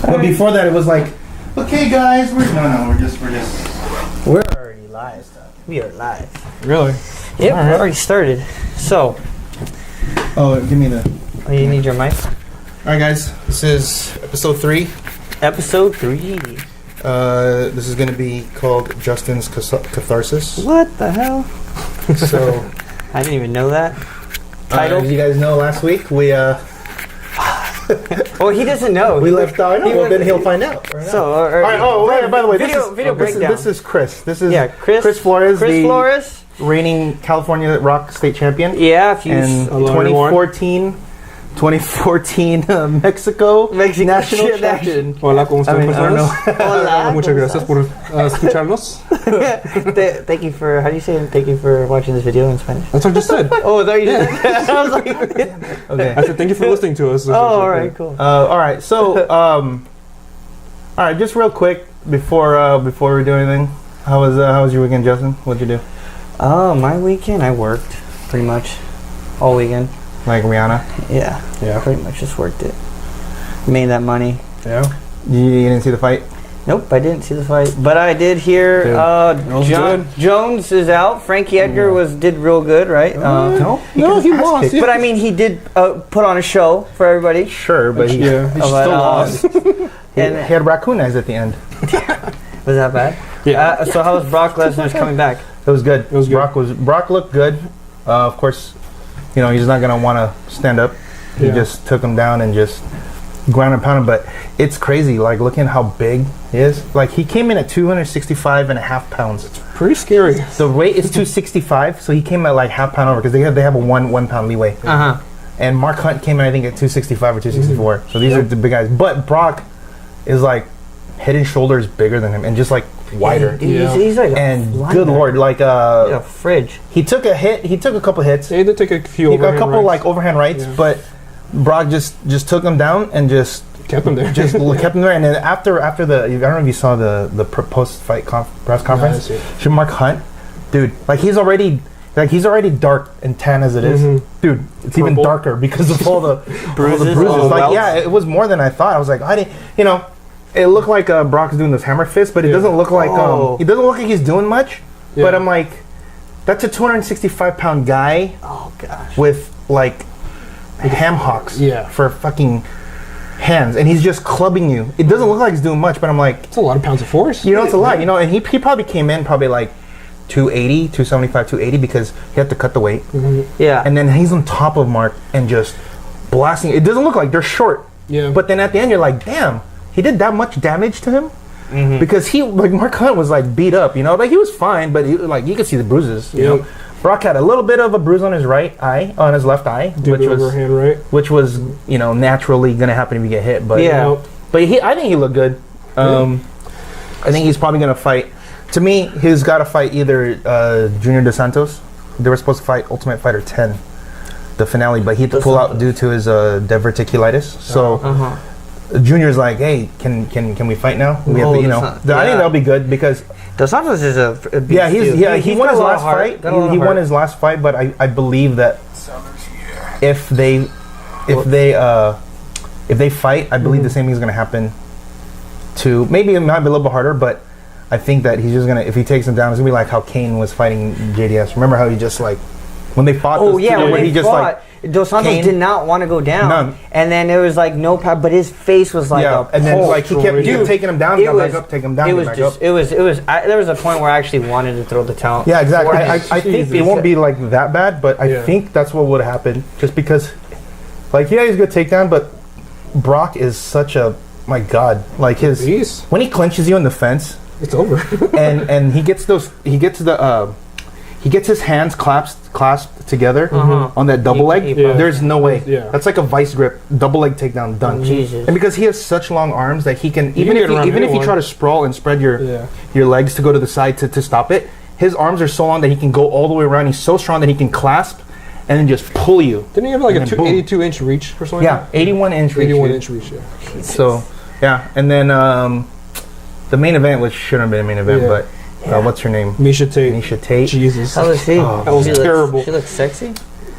But before that, it was like, okay, guys, we're just. We're already live. We are live. Really? Yep, we already started. So. Oh, give me the. Oh, you need your mic? All right, guys. This is episode 3. Episode 3. This is going to be called Justin's Catharsis. What the hell? So. I didn't even know that. Title? As you guys know, last week we Oh, he doesn't know. we left out. Well, then he'll find out. Right So, all right. Oh, right. By the way, video breakdown. This is Kris. This is Kris Flores. Kris Flores, reigning California ROC state champion. Yeah, if you and 2014 Mexico national champion. Hola, ¿cómo están, personas? Hola. Muchas gracias por escucharnos. Thank you for, how do you say it? Thank you for watching this video in Spanish. That's what I just said. Oh, there you did. I was like, Okay. I said thank you for listening to us. oh, all right, cool. All right. So, all right. Just real quick before we do anything, how was your weekend, Justin? What'd you do? Oh, my weekend, I worked pretty much all weekend. Like Rihanna? Yeah, pretty much just worked it. Made that money. Yeah. You didn't see the fight? Nope, I didn't see the fight, but I did hear Jones is out. Frankie Edgar did real good, right? No, he lost. But I mean, he did put on a show for everybody. Sure, but he still lost. he had raccoon eyes at the end. Was that bad? Yeah. So how was Brock Lesnar's coming back? It was good. It was good. Brock looked good. Of course, you know he's not gonna want to stand up. He just took him down and just ground and pound him. But it's crazy. Like looking how big he is. Like he came in at 265.5 pounds. It's pretty scary. The weight is 265, so he came at like half pound over because they have a one pound leeway. And Mark Hunt came in I think at 265 or 264. So these are the big guys. But Brock is like head and shoulders bigger than him and just like wider. He's like and good lord, like a fridge. He took a hit. He took a couple hits. He did take a few. A couple like overhand rights, but Brock just took him down and just kept him there. Just kept him there. And then after the, I don't know if you saw the post fight press conference. No, Mark Hunt, dude, like he's already dark and tan as it is, dude. It's even darker because of all the bruises. Like it was more than I thought. I was like, I didn't, It looked like Brock's doing this hammer fist, but it doesn't look like he doesn't look like he's doing much. Yeah. But I'm like, that's a 265-pound guy. Oh gosh. With like ham hocks for fucking hands, and he's just clubbing you. It doesn't look like he's doing much, but I'm like, it's a lot of pounds of force. It's a lot. And he probably came in like 280, 275, 280 because he had to cut the weight. Yeah. And then he's on top of Mark and just blasting. It doesn't look like they're short. Yeah. But then at the end, you're like, damn. He did that much damage to him because Mark Hunt was like beat up, like he was fine, but you could see the bruises. You know, Brock had a little bit of a bruise on his left eye, which was naturally gonna happen if you get hit. But I think he looked good. I think he's probably gonna fight. To me, he's got to fight either Junior Dos Santos. They were supposed to fight Ultimate Fighter 10, the finale, but he had to pull out due to his diverticulitis. So. Junior's like, hey, can we fight now? We have to, I think that'll be good because Dos Santos is a he won his last fight. He won his last fight, but I believe that if they fight, I believe the same thing is going to happen. To maybe it might be a little bit harder, but I think that he's just gonna if he takes him down, it's gonna be like how Kane was fighting JDS. Remember how he just like when they fought? When he just fought. Dos Santos did not want to go down, and then there was like no power, but his face was like and then like he kept taking him down, got back up, take him down, back up. It was. There was a point where I actually wanted to throw the towel. Yeah, exactly. I think it won't be like that bad, but I think that's what would happen, just because, like, he's a good takedown, but Brock is such a like his when he clinches you in the fence, it's over, and he gets his hands clasped together on that double leg. There's no way. That's like a vice grip, double leg takedown, done. Jesus. And because he has such long arms that he can even if you try to sprawl and spread your legs to go to the side to stop it, his arms are so long that he can go all the way around. He's so strong that he can clasp and then just pull you. Didn't he have like a 82-inch reach or something? Yeah, 81-inch reach. 81-inch reach. Yeah. So and then the main event, which shouldn't have been a main event, but. What's her name? Miesha Tate. Miesha Tate. Jesus. How was she? That was terrible. She looks sexy.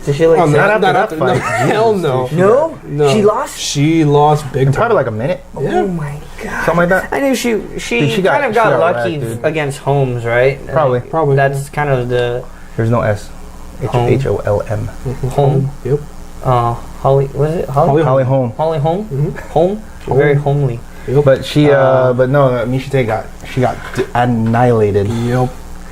Did she like? Not after that fight. Hell no. No. She lost. She lost big time. Probably like a minute. Yeah. Oh my god. Something like that. I knew she Dude, she kind of got lucky wrecked, against Holmes, right? Probably. Probably. That's kind of the There's no S. Home. H-O-L-M. home. Yep. Holly, was it Holly? Holly Holm. Holly Home. Mhm. Home. Very homely. Yep. But she, but no, Mishite got annihilated. Yep.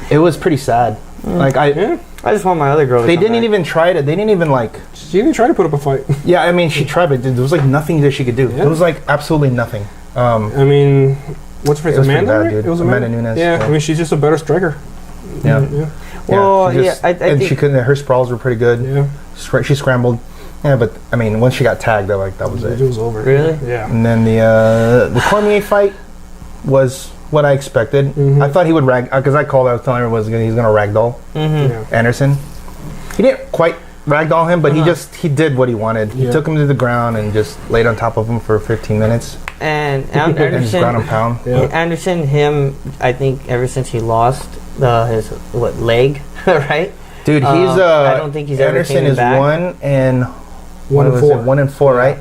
It was pretty sad. Like Yeah. I just want my other girl. they didn't even try to. They didn't even like. She didn't try to put up a fight. Yeah, I mean, she tried, but there was like nothing that she could do. Yeah. There was like absolutely nothing. I mean, what's her It face? was pretty Amanda? bad, Right? dude. It was Amanda Amanda Nunes, Yeah. yeah. I mean, she's just a better striker. Yeah. Yeah. Well, she just- I and think she couldn't. Her sprawls were pretty good. Yeah. She scrambled. Yeah, but I mean, once she got tagged, that was It it. was over. Really? Yeah. And then the Cormier fight was what I expected. Mhm. I thought he would because I was telling her he's gonna ragdoll Mm-hmm. Yeah. Anderson. He didn't quite ragdoll him, but he did what he wanted. He Yeah. took him to the ground and just laid on top of him for 15 minutes And and just ground Anderson, and pound. Yeah. Anderson, I think ever since he lost his leg, right? Dude, he's I don't think he's ever Anderson came is back. 1-4. 1-4, right?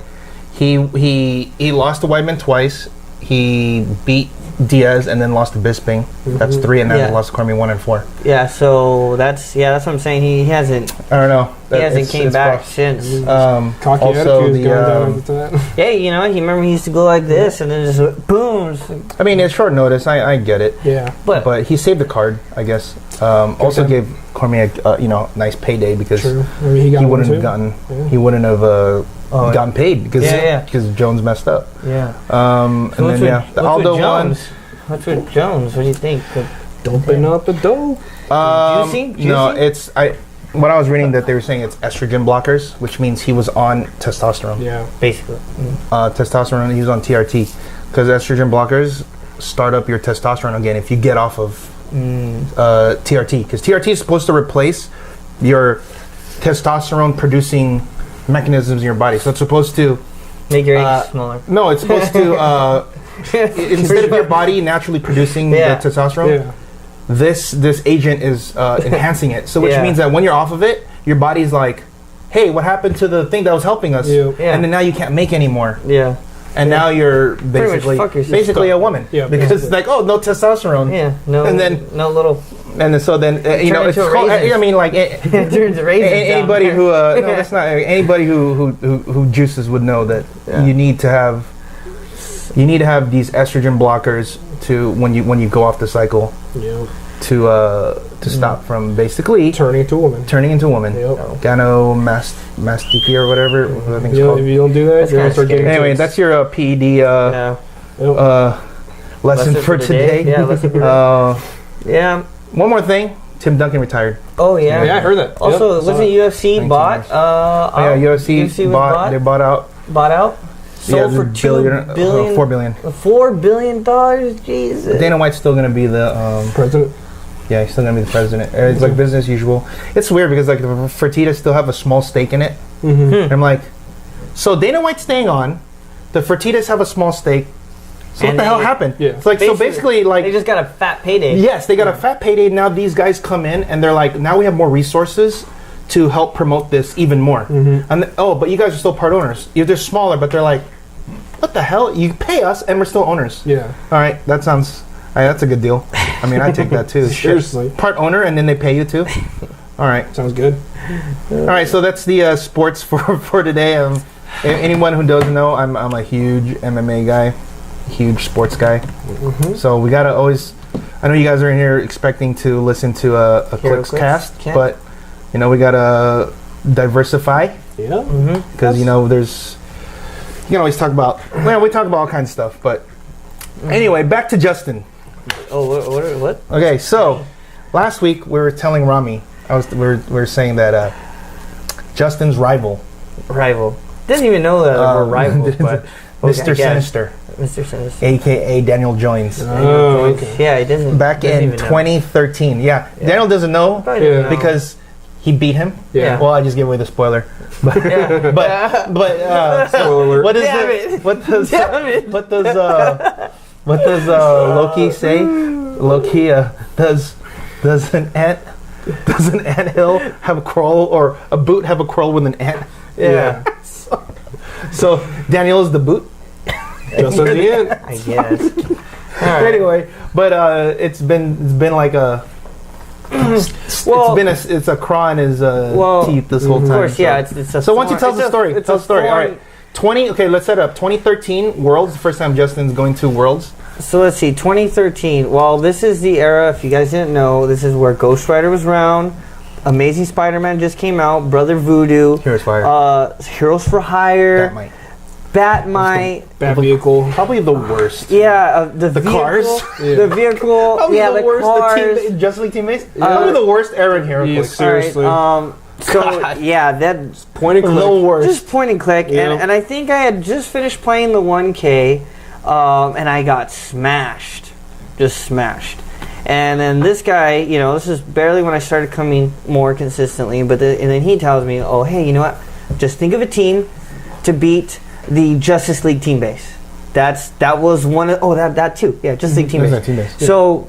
He lost to Weidman twice. He beat Diaz and then lost to Bisping. That's 3, and then Yeah. he lost to Cormier 1-4. Yeah, so that's what I'm saying. He hasn't I don't know. came back rough. since. Cocky Also, attitude's the, going down with that. Yeah, you know, he remember he used to go like this and then just boom. I mean, it's short notice. I get it, Yeah. But but he saved the card, I guess. Also him. gave Cormier, nice payday because True. I mean, he got he one wouldn't too. have gotten Yeah. he wouldn't have yeah. gotten paid because Yeah. Jones messed up. yeah. And then the Aldo one. What's with Jones? What do you think? Dumping up the dough. Juicy? No, Juicy? it's when I was reading that they were saying it's estrogen blockers, which means he was on testosterone. Yeah. Basically. Testosterone. He was on TRT because estrogen blockers start up your testosterone again if you get off of TRT, because TRT is supposed to replace your testosterone producing mechanisms in your body. So it's supposed to Make your eggs smaller. no, it's supposed to instead of your body naturally producing Yeah. the testosterone. Yeah. This agent is enhancing it. So which Yeah. means that when you're off of it, your body's like, hey, what happened to the thing that was helping us? Yeah. Yeah. And then now you can't make anymore. Yeah. And now you're much fuck yourself. basically a woman. Yeah, Because it's basically. like, oh, no testosterone. Yeah. No. And then- no little. And then, so then it's into a called, raisin. I mean, like Turns raisins anybody down. who no, that's not anybody who juices would know that Yeah. you need to have these estrogen blockers to when you go off the cycle Yeah. to stop from basically Turning into a woman. turning into a woman. Yep. Gynecomastia or whatever I think it's Yeah, called. if you don't do that, That's you're kinda gonna start getting. scary. Anyway, tics. that's your PED Yeah. Yep. lesson for the day. today. Yeah. Lesson for today. Yeah. One more thing, Tim Duncan retired. Oh yeah. Yeah, I heard that. Also, Yep, saw wasn't it. UFC 19 bought? years. UFC was they bought out. bought out. Sold the for $2 billion. $4 billion. $4 billion. Jesus. Dana White's still gonna be the President. yeah, he's still gonna be the president. It's like business as usual. It's weird because like the Fertitta still have a small stake in it. Mm-hmm. And I'm like, so Dana White's staying on. The Fertittas have a small stake. So what And the hell they- happened? Yeah. It's like so basically They like just got a fat payday. yes, they got a fat payday. Now these guys come in and they're like, now we have more resources to help promote this even more. And but you guys are still part owners. They're smaller, but they're like, what the hell? You pay us and we're still owners. Yeah. All right, that's a good deal. I mean, I take that too. Shit. Seriously. Part owner and then they pay you too. All right. Sounds good. All right, so that's the sports for today. Anyone who doesn't know, I'm a huge MMA guy, huge sports guy. So we gotta always. I know you guys are in here expecting to listen to a Clicks cast, Yeah. but we gotta diversify Yeah. because there's. You can always talk about. Well, we talk about all kinds of stuff, but anyway, back to Justin. Oh, what? Okay, so last week we were telling Rami, we were saying that Justin's rival. Didn't even know that we're rivals, but Mr. I guess. Sinister, Mr. Sinister. aka Daniel Joins. Oh, okay. Yeah, he doesn't. Back doesn't in even know. 2013. Yeah. Daniel doesn't know Probably doesn't Yeah. know. because he beat him. Yeah. Well, I just gave away the spoiler. Yeah. But Spoiler alert. what is Damn it? it. What does Damn it. what does Loki say? Loki does an ant Does an anthill have a quarrel, or a boot have a quarrel with an ant? Yeah. So Daniel is the boot. Just at the end. I guess. Anyway, but it's been like a. It's a craw in his teeth this whole time. Of course, yeah. It's a so once you tell the story, tell the story. All right. 20. Okay, let's set up. 2013 Worlds. The first time Justin's going to Worlds. So let's see. 2013. Well, this is the era. If you guys didn't know, this is where Ghost Rider was around. Amazing Spider-Man just came out. Brother Voodoo. Heroes for Hire. Heroes for Hire. Batmite. Bat vehicle. Probably the worst. Yeah, the vehicle, cars. The vehicle. Probably yeah, the worst. cars. The Justice League teammates. Probably the worst era in Hero Yeah, Clicks. seriously. That's Point and click. The worst. just point and click. Yeah. And I think I had just finished playing the 1K, and I got smashed. Just smashed. And then this guy, this is barely when I started coming more consistently, and then he tells me, oh, hey, you know what? Just think of a team to beat the Justice League team base. That was one of, that too. Yeah, Justice League team base. So,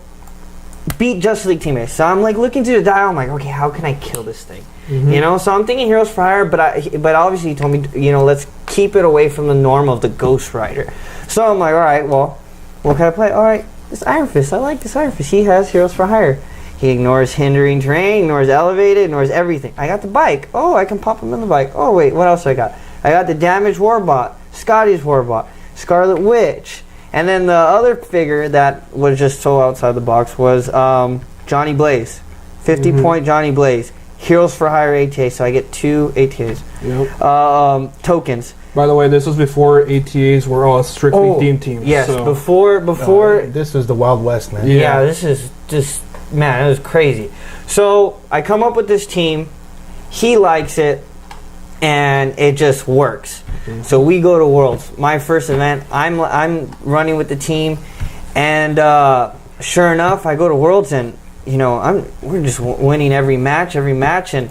beat Justice League team base. So I'm like looking through the dial, I'm like, okay, how can I kill this thing? So I'm thinking Heroes for Hire, but obviously he told me, let's keep it away from the norm of the Ghost Rider. So I'm like, all right, well, what can I play? All right, this Iron Fist. I like this Iron Fist. He has Heroes for Hire. He ignores hindering terrain, ignores elevated, ignores everything. I got the bike. Oh, I can pop him in the bike. Oh, wait, what else I got? I got the Damaged Warbot, Scotty's Warbot, Scarlet Witch. And then the other figure that was just so outside the box was Johnny Blaze. 50-point Johnny Blaze. Heroes for Hire ATA, so I get 2 ATAs. Yep. Tokens. By the way, this was before ATAs were all strictly themed teams. Yes, so. before this was the Wild West, man. Yeah, this is just, man, it was crazy. So I come up with this team. He likes it, and it just works. So we go to Worlds. My first event, I'm running with the team, and sure enough, I go to Worlds, and we're just winning every match, and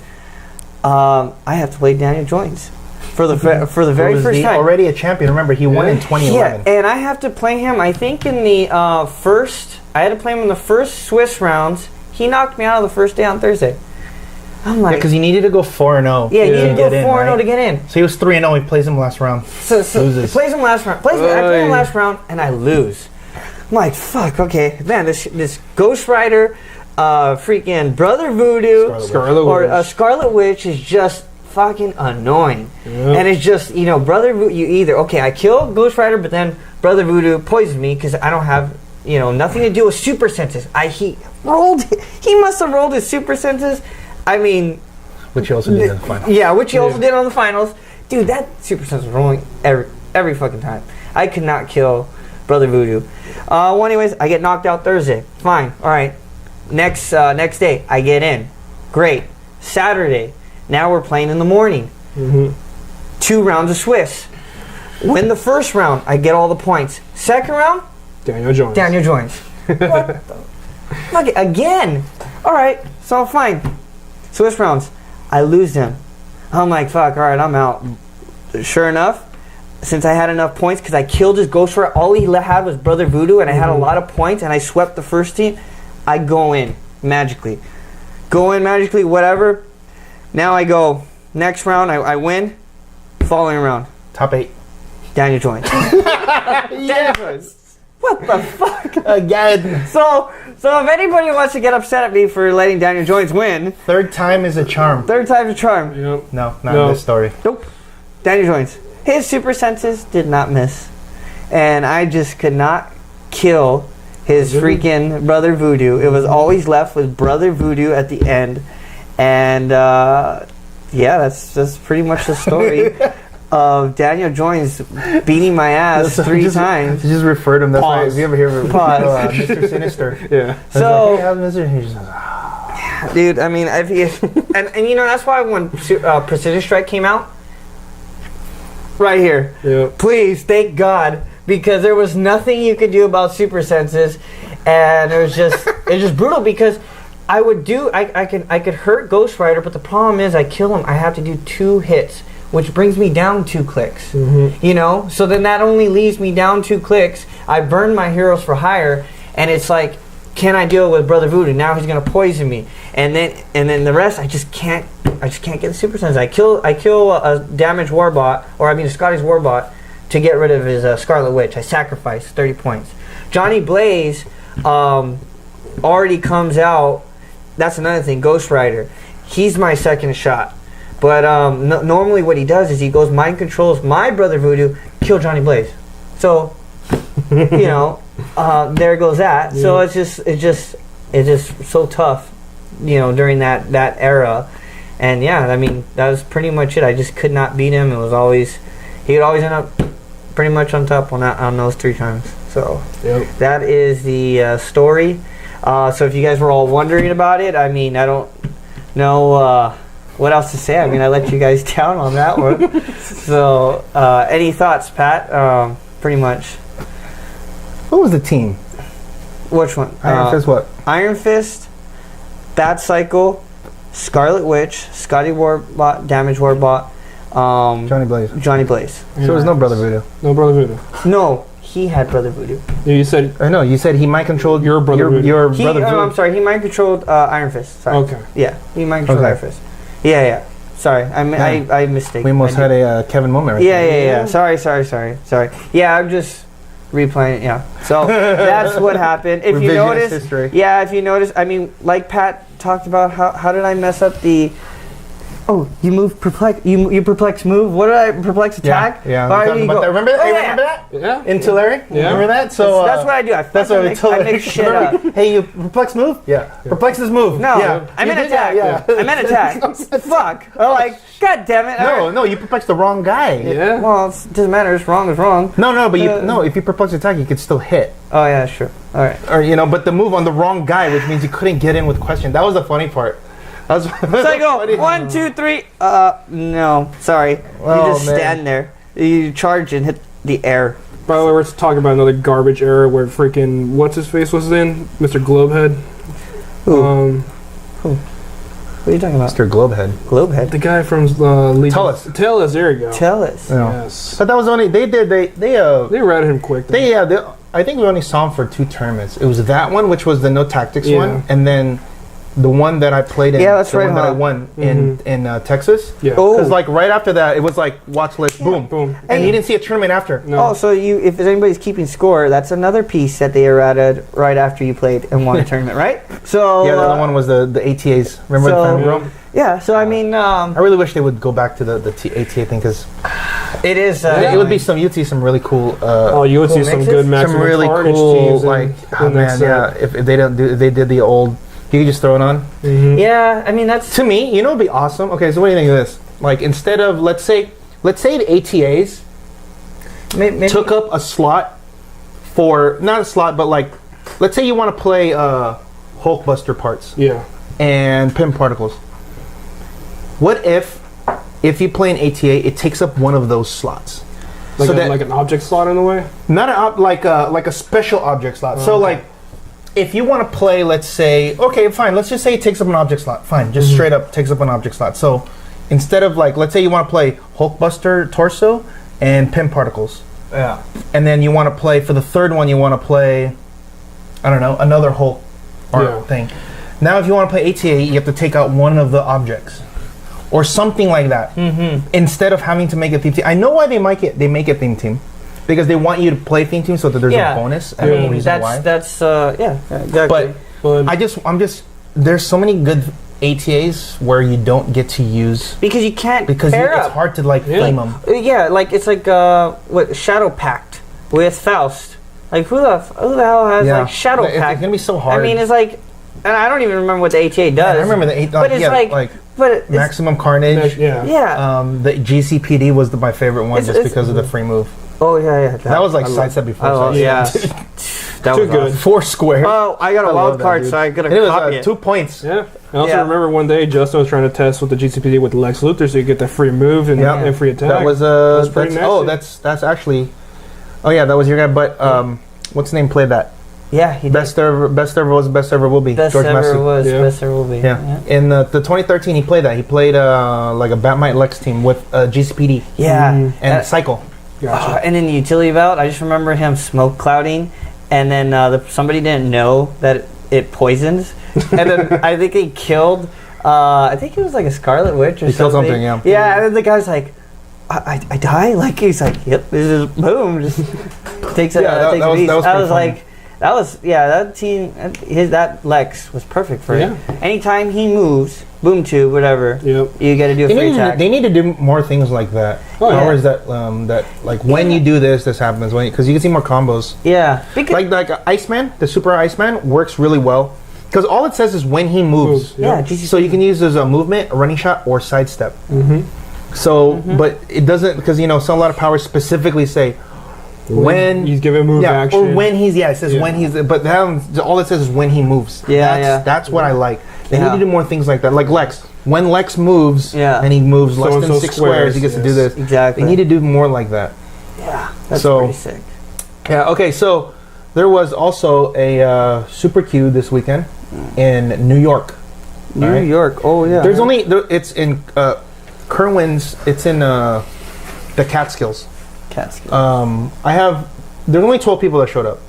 I have to play Daniel Joins for the very first time. Already a champion. Remember, he won in 2011. Yeah, and I have to play him. I think in the first, I had to play him in the first Swiss rounds. He knocked me out of the first day on Thursday. I'm like, because he needed to go 4-0. Yeah, he needed to go 4-0 to get in. So he was 3-0. He plays him last round. So he plays him last round. I play him last round, and I lose. I'm like, fuck. Okay, man, this Ghost Rider, freaking Brother Voodoo, Scarlet Witch is just fucking annoying. Yep. And it's just, Brother Voodoo, you either, okay, I kill Ghost Rider, but then Brother Voodoo poisons me because I don't have, nothing to do with super senses. He must have rolled his super senses. I mean, which he also did in the finals. Yeah, which he also did on the finals. Dude, that super sense was rolling every fucking time. I could not kill Brother Voodoo. Well, anyways, I get knocked out Thursday. Fine. All right. Next day, I get in. Great. Saturday. Now we're playing in the morning. 2 rounds of Swiss. Win the first round. I get all the points. Second round. Daniel Joins. What the fuck? Again. All right. So fine. Swiss rounds. I lose them. I'm like, fuck, all right, I'm out. Sure enough, since I had enough points, because I killed his Ghost Rider, all he had was Brother Voodoo, and I had a lot of points, and I swept the first team, I go in magically. Whatever. Now I go, next round, I win. Following round. Top 8. Daniel Joins. Daniel Joins. What the fuck? Again. So if anybody wants to get upset at me for letting Daniel Joins win, third time is a charm. Third time's a charm. Yep. No, not in this story. Nope. Daniel Joins. His super senses did not miss, and I just could not kill his freaking Brother Voodoo. It was always left with Brother Voodoo at the end, and that's pretty much the story. Of Daniel Joins beating my ass 3 times. You just referred to him. That's why. If you ever hear of Mr. Sinister. Yeah. So, like, dude, I mean, and that's why when Precision Strike came out, right here, please, thank God, because there was nothing you could do about super senses, and it was just brutal because I could hurt Ghost Rider, but the problem is I kill him. I have to do 2 hits. Which brings me down 2 clicks, so then that only leaves me down 2 clicks. I burn my Heroes for Hire, and it's like, can I deal with Brother Voodoo? Now he's gonna poison me, and then the rest I just can't get the super sense. I kill a damaged warbot, or I mean a Scotty's warbot, to get rid of his Scarlet Witch. I sacrifice 30 points. Johnny Blaze already comes out. That's another thing. Ghost Rider, he's my second shot. But normally what he does is he goes mind controls my Brother Voodoo, kill Johnny Blaze. So there goes that. Yeah. So it's just so tough, during that era. And yeah, I mean that was pretty much it. I just could not beat him. He would always end up pretty much on top on those 3 times. So that is the story. So if you guys were all wondering about it, I mean, I don't know what else to say. I mean, I let you guys down on that one. So any thoughts, Pat? Pretty much. What was the team? Which one? Iron Fist what? Iron Fist, Bat Cycle, Scarlet Witch, Scotty Warbot, Damage Warbot, Johnny Blaze. So there was no Brother Voodoo. No Brother Voodoo. No, he had Brother Voodoo. Yeah, you said. I know. You said he mind controlled your Brother Voodoo. Your Brother Voodoo. I'm sorry. He mind controlled Iron Fist. Sorry. Okay. Yeah, he mind controlled Iron Fist. Yeah. Sorry, I mistaken. We almost had a Kevin moment right there. Sorry. Yeah, I'm just replaying it. Yeah. So that's what happened. If you notice, history. Yeah, if you notice, I mean, like Pat talked about, how did I mess up the? Oh, you move perplex. You perplex move. What did I perplex attack? Yeah. All right, remember that? Remember that? Yeah. In Tulare? Yeah. Remember that? So that's what I do. I make shit up. Hey, you perplex move? Yeah. Perplex this move. No. Yeah. I meant attack. Yeah. I meant attack. Fuck. I'm like, God damn it. No, you perplex the wrong guy. Yeah. Well, it doesn't matter. It's wrong. It's wrong. No, but if you perplex attack, you could still hit. Oh yeah, sure. All right. Or but the move on the wrong guy, which means you couldn't get in with question. That was the funny part. So I go 1, 2, 3. No, sorry. Oh, you just stand there. You charge and hit the air. By the way, we're talking about another garbage era where freaking what's his face was in Mr. Globehead. Who? What are you talking about? Mr. Globehead. Globehead. The guy from Tell Us. There you go. Tell Us. Yeah. Yes. But that was only they routed him quick. I think we only saw him for 2 tournaments. It was that one, which was the no tactics one, and then the one that I played in, that's the right, one that I won in Texas. Yeah. Because like right after that, it was like watch list, boom, and you didn't see a tournament after. No. Oh, so if anybody's keeping score, that's another piece that they errated right after you played and won a tournament, right? So yeah, the other one was the ATAs. Remember the fan room? Yeah. So I mean, I really wish they would go back to the ATA thing because it is. It would be you'd see some really cool. You would see some good maximum some really carnage cool teams if they did the old. You could just throw it on. Mm-hmm. Yeah, I mean that's to me. It'd be awesome. Okay, so what do you think of this? Like instead of let's say the ATAs maybe took up a slot for not a slot, but like let's say you want to play Hulkbuster parts. Yeah. And pin particles. What if you play an ATA, it takes up one of those slots? Like an object slot in the way? Not like a special object slot. So like. If you want to play, let's say, okay, fine. Let's just say it takes up an object slot. Fine, just straight up takes up an object slot. So instead of let's say you want to play Hulkbuster torso and pin particles. Yeah. And then you want to play for the third one. You want to play, I don't know, another Hulk art thing. Now, if you want to play ATA, you have to take out one of the objects, or something like that. Mm-hmm. Instead of having to make a theme team. I know why they make a theme team. Because they want you to play theme team so that there's a bonus. I don't know reason why. That's exactly. But there's so many good ATAs where you don't get to use because you can't it's hard to flame them. Yeah, like it's like what Shadow Pact with Faust. Like who the hell has Shadow Pact? It's gonna be so hard. I mean, it's like, and I don't even remember what the ATA does. I remember the but it's Maximum Carnage. The GCPD was my favorite one just because of the free move. Oh yeah. That was like sidestep before. That was good. Awesome. 4 square. Oh, I got a wild card, so I got a copy. It was 2 points. Yeah. I also remember one day Justin was trying to test with the GCPD with Lex Luthor, so you get that free move and free attack. That was that's actually. Oh yeah, that was your guy. But what's his name played that? Yeah, he best ever was best ever will be. Best George ever Massey. was best ever will be. Yeah. In the 2013, he played that. He played like a Batmite Lex team with GCPD. Yeah. And Cycle. Gotcha. And in the utility belt, I just remember him smoke clouding, and then somebody didn't know that it poisons. And then I think he killed. I think it was like a Scarlet Witch or something. He killed something, yeah. Yeah, and then the guy's like, I die? Like, he's like, yep. This is boom. Just takes a piece. I was like, that team, that Lex was perfect for him. Anytime he moves, boom tube, whatever, you got to do a free attack. They need to do more things like that. Powers that like when you do this happens. Because you can see more combos. Yeah. Like Iceman, the Super Iceman works really well. Because all it says is when he moves. So you can use as a movement, a running shot, or sidestep. So, but it doesn't, because, you know, so a lot of powers specifically say when he's giving move action. Or when he's, it says when he's, but that, all it says is when he moves. That's what I like. They need to do more things like that. Like Lex. When Lex moves and he moves less than 6 squares, he gets to do this. Exactly. They need to do more like that. Yeah, that's pretty sick. Yeah, okay, so there was also a Super Q this weekend in New York. New York, oh yeah. There's only, it's in Kerwin's, it's in the Catskills. Catskills. There's only 12 people that showed up.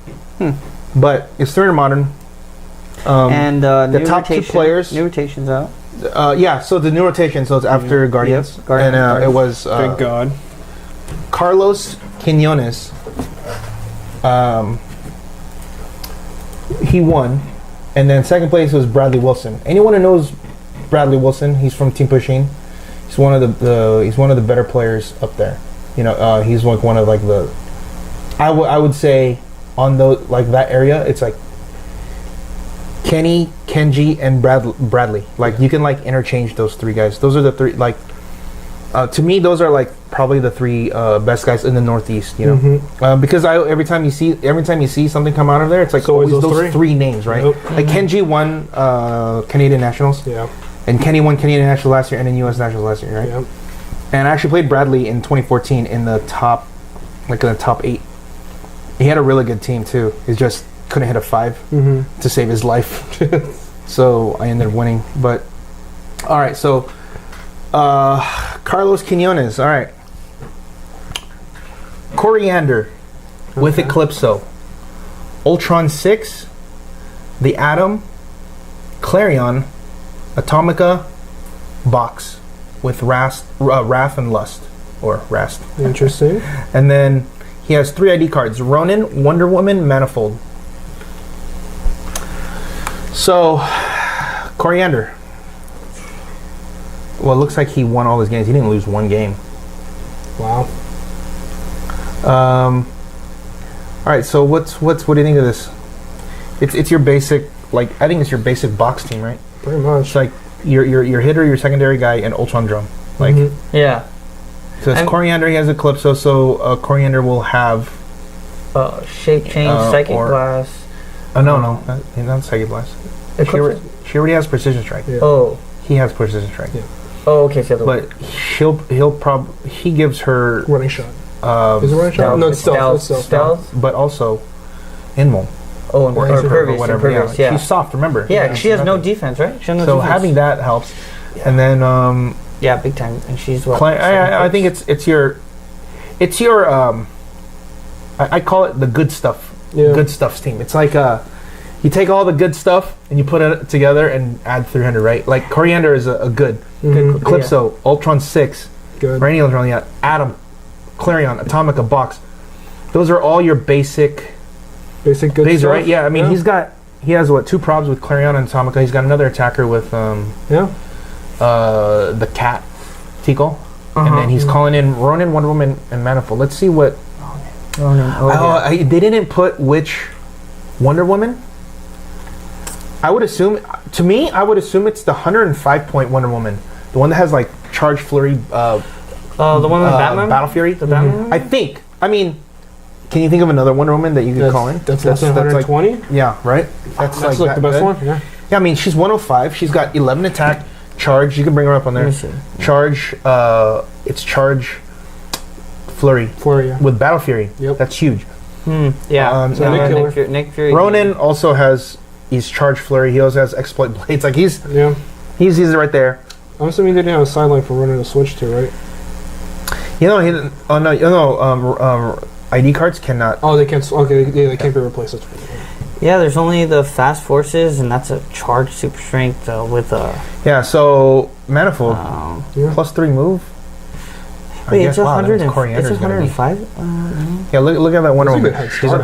But it's 300 modern. And the top 2 players. New rotation's out. So the new rotation, so it's after Guardians. Yep, Guardians. It was thank God. Carlos Quiñones. He won. And then second place was Bradley Wilson. Anyone who knows Bradley Wilson, he's from Team Pushing. He's one of the better players up there. You know, he's like one of like the. I would say on the like that area, it's like Kenny, Kenji, and Bradley. Like you can like interchange those 3 guys. Those are the 3 like. To me, those are like probably the 3 best guys in the Northeast. You know, because every time you see something come out of there, it's like always those 3 names, right? Like Kenji won Canadian Nationals. Yeah. And Kenny won Canadian Nationals last year and then U.S. Nationals last year, right? Yep. And I actually played Bradley in 2014 in the top 8. He had a really good team too. He just couldn't hit a 5 to save his life. So I ended up winning. But all right, so Carlos Quiñones. All right, Coriander with Eclipso, Ultron 6, the Atom, Clarion, Atomica, Box with Wrath and Lust, or Rast. Interesting. And then he has 3 ID cards: Ronin, Wonder Woman, Manifold. So, Coriander. Well, it looks like he won all his games. He didn't lose 1 game. Wow. All right. So what do you think of this? It's your basic, like, I think it's your basic box team, right? Pretty much. It's like your hitter, your secondary guy, and Ultron Drum. Like, yeah. So it's Coriander. He has Eclipso. So Coriander will have Shape Change, Psychic Blast. No, not Psychic Blast. She already has Precision Strike. Yeah. Oh, he has Precision Strike. Yeah. Oh, okay. So but he gives her running shot. Is it running shot? No, it's stealth. But also Inmol. Oh, or impervious, whatever. Yeah. She's soft. Remember? Yeah, she has no defense, right? She has no so defense. Having that helps. Yeah. And then yeah, big time. And she's what? I think it's your I call it the good stuff. Yeah. Good stuff's team. It's like you take all the good stuff and you put it together and add 300, right? Like Coriander is a good Calypso, Ultron 6, good. Or any Ultron, yeah. Atom, Clarion, Atomica, Box. Those are all your basic good stuff, right? Yeah, I mean he has 2 probs with Clarion and Atomica. He's got another attacker with the cat Tico. And then he's calling in Ronin, Wonder Woman, and Manifold. Let's see what Ronin. They didn't put which Wonder Woman. I would assume it's the 105-point Wonder Woman, the one that has like Charge Flurry. The one with Batman. Battle Fury. The Batman. I think. I mean, can you think of another Wonder Woman that you could call in? That's 120. Like, yeah, right. That's like the best one. Yeah. Yeah, I mean, she's 105. She's got 11 attack, charge. You can bring her up on there. Charge. It's Charge Flurry. With Battle Fury. Yep. That's huge. Yeah. Nick Fury. Ronin also has. He's Charge Flurry. He also has Exploit Blades. Like he's right there. I'm assuming they didn't have a sideline for Ronin to switch to, right? ID cards cannot. Oh, they can't. Okay, they can't be replaced. Yeah, there's only the fast forces, and that's a charged super strength with a. Yeah, so manifold +3 move. Wait, it's 100. It's 105. Yeah, look at that Wonder Woman. She's like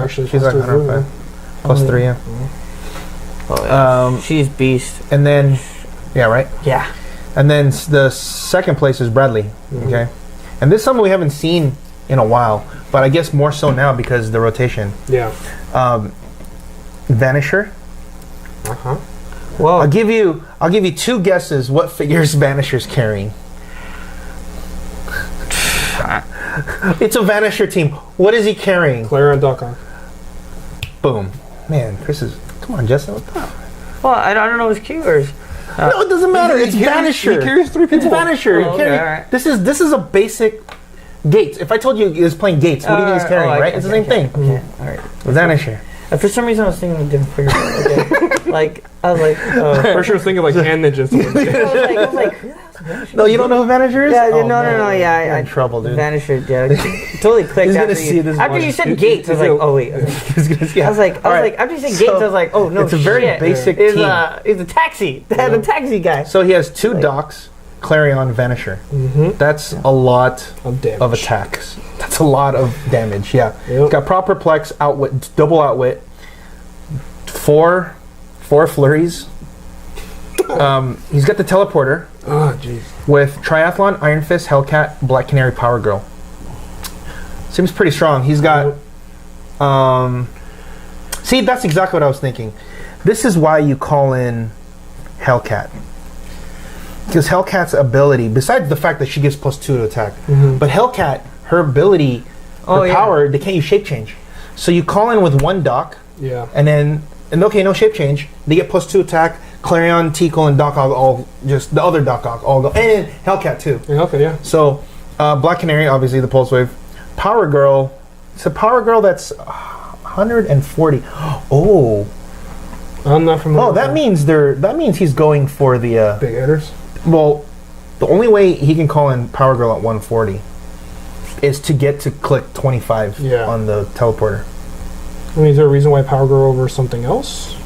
105 +3. Yeah. Oh, yeah. She's beast. And then, yeah, right. Yeah. And then the second place is Bradley. Okay, and this is something we haven't seen in a while, but I guess more so now because of the rotation. Yeah. Vanisher. Well, I'll give you 2 guesses what figures Vanisher's carrying. It's a Vanisher team. What is he carrying? Clara and Doc Ock. Boom. Man, Chris is... Come on, Justin. What's up? well, I don't know his cues. No, it doesn't matter. It's Vanisher. He carries 3 people. It's Vanisher. Oh, okay, alright. This is a basic... Gates. If I told you he was playing Gates, what do you think he's carrying, right? It's the same thing. Okay, all right. Vanisher. For some reason, I was thinking of different figures. Okay. Like, I was like... First, I was thinking like hand ninjas. I was like, who the hell's Vanisher? No, you don't know who Vanisher is? Yeah, Oh, no, yeah. You're in trouble, dude. Vanisher, yeah. Totally clicked He's gonna after see you. this After one. you said Gates, I was like, oh wait. Okay. I was like, after you said Gates, I was like, oh no, it's a very basic it's team. It's a taxi. The taxi guy. So he has 2 Docs, Clarion, Vanisher. That's a lot of attacks. That's a lot of damage, yeah. He's got proper Plex, outwit, double outwit, 4 flurries. He's got the teleporter. Oh, jeez. With Triathlon, Iron Fist, Hellcat, Black Canary, Power Girl. Seems pretty strong. He's got... see, that's exactly what I was thinking. This is why you call in Hellcat. Because Hellcat's ability, besides the fact that she gives +2 to attack, but Hellcat, her ability, her power, they can't use shape change. So you call in with 1 Doc, and then, okay, no shape change. They get +2 attack. Clarion, Tickle, and Doc Ock all just the other Doc Ock all go, and Hellcat too. Yeah. So Black Canary, obviously the Pulse Wave. Power Girl, it's a Power Girl that's 140. Oh, I'm not familiar. Oh, that means he's going for the big hitters. Well, the only way he can call in Power Girl at 140 is to get to click 25 on the teleporter. I mean, is there a reason why Power Girl over something else?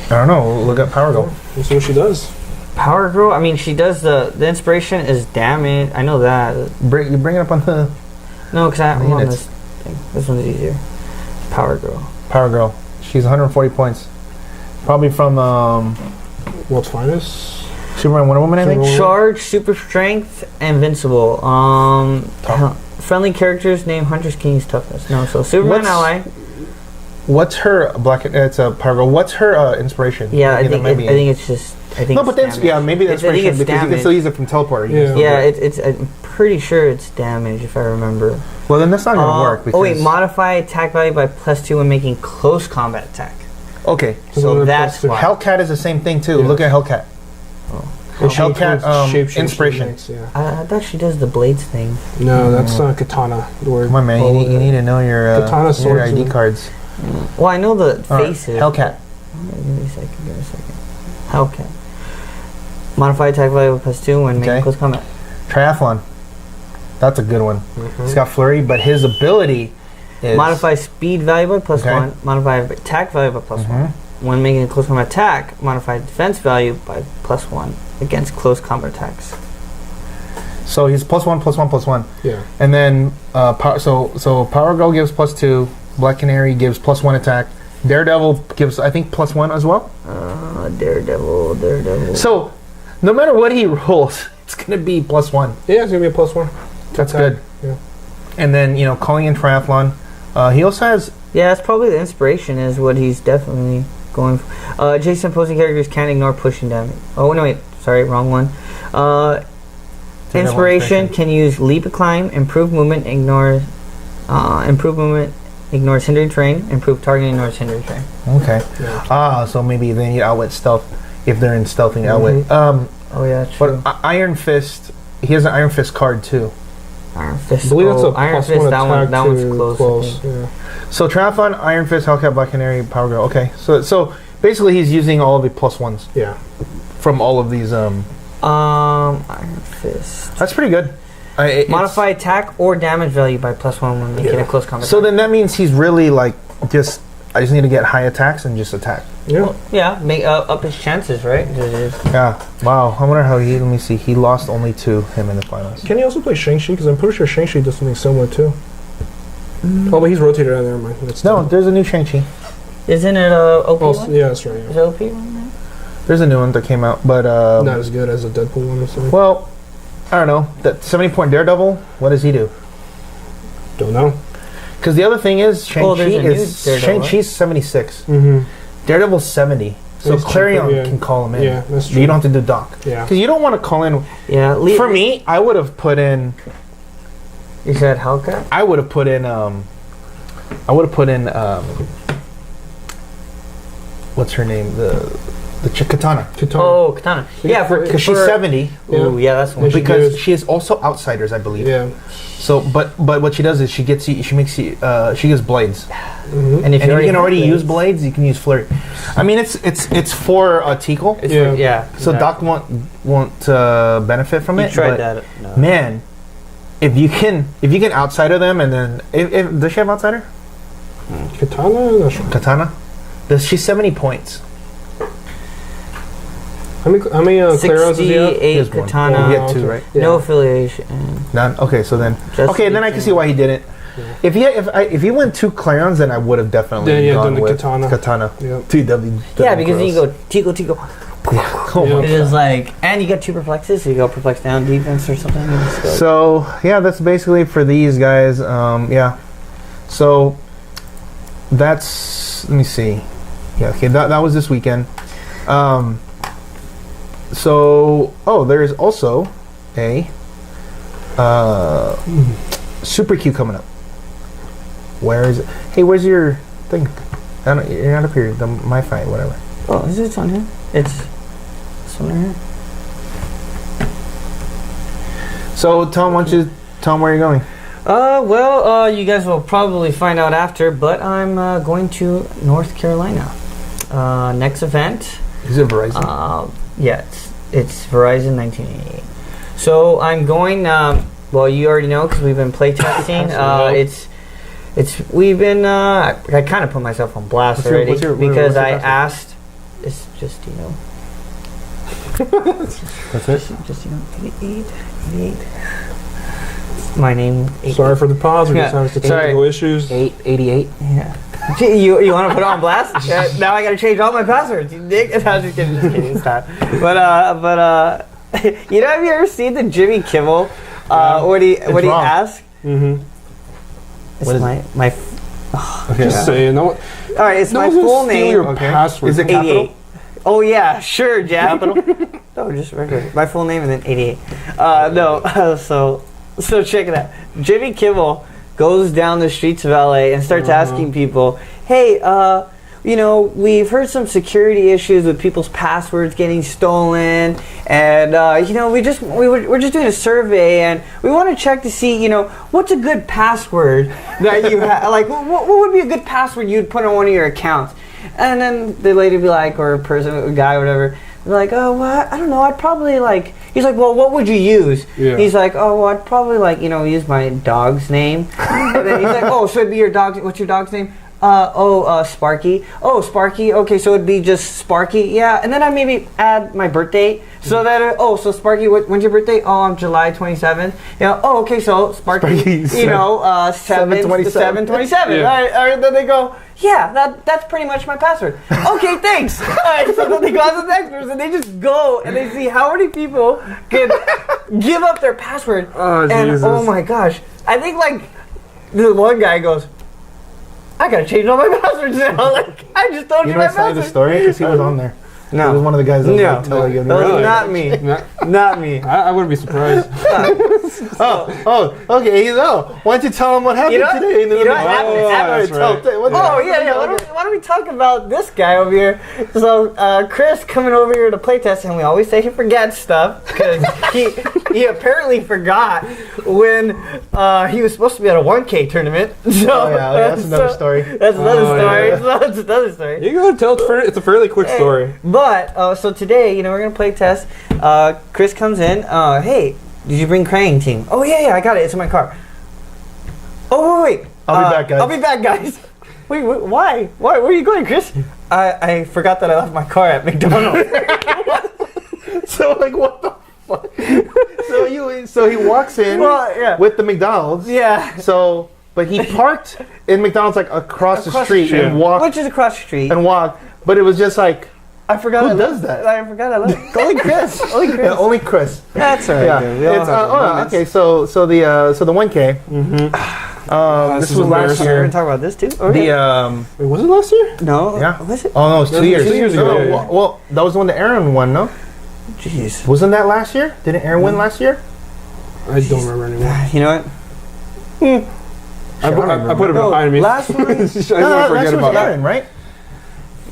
I don't know. Look at Power Girl. We'll see what she does. Power Girl. I mean, she does the inspiration is damage. I know that. You bring it up on the. No, because I'm on this thing. This one's easier. Power Girl. Power Girl. She's 140 points. Probably from World's Finest. Superman, Wonder Woman, I think. Charge, Super Strength, Invincible. Friendly characters named Hunter's King's Toughness. No, so Superman ally. What's her It's a Power Girl. What's her inspiration? Yeah, I think it's just. No, but then maybe the inspiration because you can still use it from teleporter. It's. I'm pretty sure it's damage if I remember. Well, then that's not gonna work. Because modify attack value by +2 when making close combat attack. Okay, so that's why. Hellcat is the same thing too. Look at Hellcat. Hellcat inspiration. I thought she does the blades thing. No, that's Katana. Come on, man. You need to know your ID cards. Well, I know the faces. Hellcat. Give me a second. Hellcat. Modify attack value by +2 when making close combat. Triathlon. That's a good one. He's got flurry, but his ability is... Modify speed value by +1. Modify attack value by +1. When making a close combat attack, modify defense value by +1 against close combat attacks. So he's +1. Yeah. And then so Power Girl gives +2. Black Canary gives +1 attack. Daredevil gives, I think, +1 as well. Daredevil. So no matter what he rolls, it's gonna be +1. Yeah, it's gonna be a +1. That's good. Yeah. And then calling in Triathlon. He also has. Yeah, that's probably the inspiration is what he's definitely going for. Jason opposing characters can't ignore pushing damage. Oh no, wait, sorry, wrong one. Inspiration can use leap and climb, improve movement, ignores hindering terrain, improve targeting, ignores hindering terrain. Okay. Yeah. So maybe they need outwit stealth if they're in stealthing outwit. Oh yeah, true. But Iron Fist, he has an Iron Fist card too. Iron Fist. I believe that's a Iron +1 Fist. attack That one's close. Yeah. So Triathlon, Iron Fist, Hellcat, Black Canary, Power Girl. Okay. So basically he's using all of the +1s. Yeah. From all of these. Iron Fist. That's pretty good. Modify attack or damage value by +1 when making a close combat. So then that means he's really just I just need to get high attacks and just attack. Yeah. Well, yeah, make up his chances, right? Yeah. Wow. I wonder how he. Let me see. He lost only to him in the finals. Can he also play Shang-Chi? Because I'm pretty sure Shang-Chi does something similar too. Oh, but he's rotated out there. No, there's a new Shang-Chi. Isn't it OP one? Yeah, that's right. Yeah. Is it OP one? There's a new one that came out, but not as good as a Deadpool one or something. well, I don't know. That 70-point Daredevil. What does he do? Don't know. Because the other thing is Shang-Chi's 76. Mm-hmm. Daredevil's 70. So He's Clarion cheaper, yeah. can call him in. Yeah, that's true. You don't have to do Doc. Yeah. Because you don't want to call in. Yeah. For me, I would have put in. You said Hellcat? I would have put in. What's her name? The Katana. Oh, Katana. Yeah, Because she's 70. Ooh, yeah, that's one. Yeah, Because she is also outsiders, I believe. Yeah. So, but what she does is she gets blades, And if and you can have already blades- use blades. You can use flurry. I mean, it's for Tickle. It's Yeah. yeah. So exactly. Doc won't benefit from You it. tried but that. No. man, if you can outsider them, and then if does she have outsider? Katana? Not sure. Katana? She's 70 points. How many Clarons does he have? 68 Here's one. Katana. Well, we get two, right? Yeah. No affiliation. None. Okay, so then Just then I can see why he didn't. Yeah. If he went 2 Clarons, then I would have definitely Yeah, gone done the with Katana. Yeah. TW. Yeah, because then you go Tickle. Oh my It is like, and you got 2 perplexes, so you go perplex down defense or something. So yeah, that's basically for these guys. Yeah. So that's, let me see. Yeah. Okay. That was this weekend. So there's also a Super Q coming up. Where is it? Hey, where's your thing? You're not up here. My fight, whatever. Oh, is it on here? It's on here. So Tom, why don't you tell them where you're going? Well, you guys will probably find out after, but I'm going to North Carolina. Next event. Is it Verizon? Yeah, it's Verizon 1988. So I'm going. Well, you already know because we've been playtesting. We've been. I kind of put myself on blast already because I asked. It's Justino. That's it. Justino 88. My name. Sorry for the pause. We Yeah, just having some sorry. technical issues. 888. Yeah. You want to put it on blast? Yeah, now I got to change all my passwords. You dick. I was just kidding. It's not. But you know, have you ever seen the Jimmy Kimmel? What he asked? Mm-hmm. It's What is my. Okay. Just saying. No, All right, it's no my one's gonna full steal name. your Okay. password. Is it 88. capital? Oh yeah, sure, Jack. No, just regular. My full name and then 88. So check it out. Jimmy Kimmel goes down the streets of LA and starts asking people, "Hey, you know, we've heard some security issues with people's passwords getting stolen, and you know, we're just doing a survey, and we want to check to see, you know, what's a good password that you have? Like, what would be a good password you'd put on one of your accounts?" And then the lady would be like, or a person, a guy, whatever, be like, "Oh, well, I don't know. I'd probably like." He's like, "Well, what would you use?" Yeah. He's like, "Oh, well, I'd probably like, you know, use my dog's name." And then he's like, "Oh, so it'd be your dog? What's your dog's name?" Sparky. Oh, Sparky. Okay, so it'd be just Sparky. Yeah, and then I maybe add my birthday so that so Sparky, when's your birthday? Oh, on July 27th. Yeah. Oh, okay, so Sparky. You know, 7/27. Yeah. All right. Then they go, "Yeah, that's pretty much my password." Okay, thanks. All right, so then they go on to the next person. They just go and they see how many people can give up their password. Oh, and Jesus. oh my gosh, I think like the one guy goes, "I gotta change all my passwords now." Like, I just told you, You my know, I saw the password. story because he was on there. No. He was one of the guys that was No. like, telling you. That was Really? not me. Not me. I wouldn't be surprised. Okay. Why don't you tell him what happened You know- today? you know what happened- that's right. Oh yeah. Why don't we talk about this guy over here? So Kris coming over here to playtest, and we always say he forgets stuff because he apparently forgot when he was supposed to be at a 1K tournament. So that's another story. That's another Oh, story. yeah. So that's another story. You go tell it's a fairly quick story. But so today, you know, we're gonna play test. Kris comes in. Hey, did you bring Krang team? Oh yeah, I got it. It's in my car. Oh wait. I'll be back, guys. I'll be back, guys. Wait, why? Why? Where are you going, Kris? I forgot that I left my car at McDonald's. So like, what the fuck? So he walks in with the McDonald's. Yeah. So, but he parked in McDonald's like across the street and walked. Which is across the street. And walked. But it was just like, I forgot. Who does that? I forgot I left. Only Kris. Only Kris. Yeah, only Kris. That's all right. Yeah. Dude. We all It's, have okay. So the 1K. Mm-hmm. This was last We're year. gonna talk about this too. Okay. Wait, was it last year? No. Yeah. Was it? Oh no, it was 2 years. 2 years ago. No, Yeah. Well, that was the one that Aaron won. No, Jeez. wasn't that last year? Didn't Aaron win last year? I don't remember anymore. You know what? I put it behind me. Last one. I don't Last forget year about was Aaron, that. right?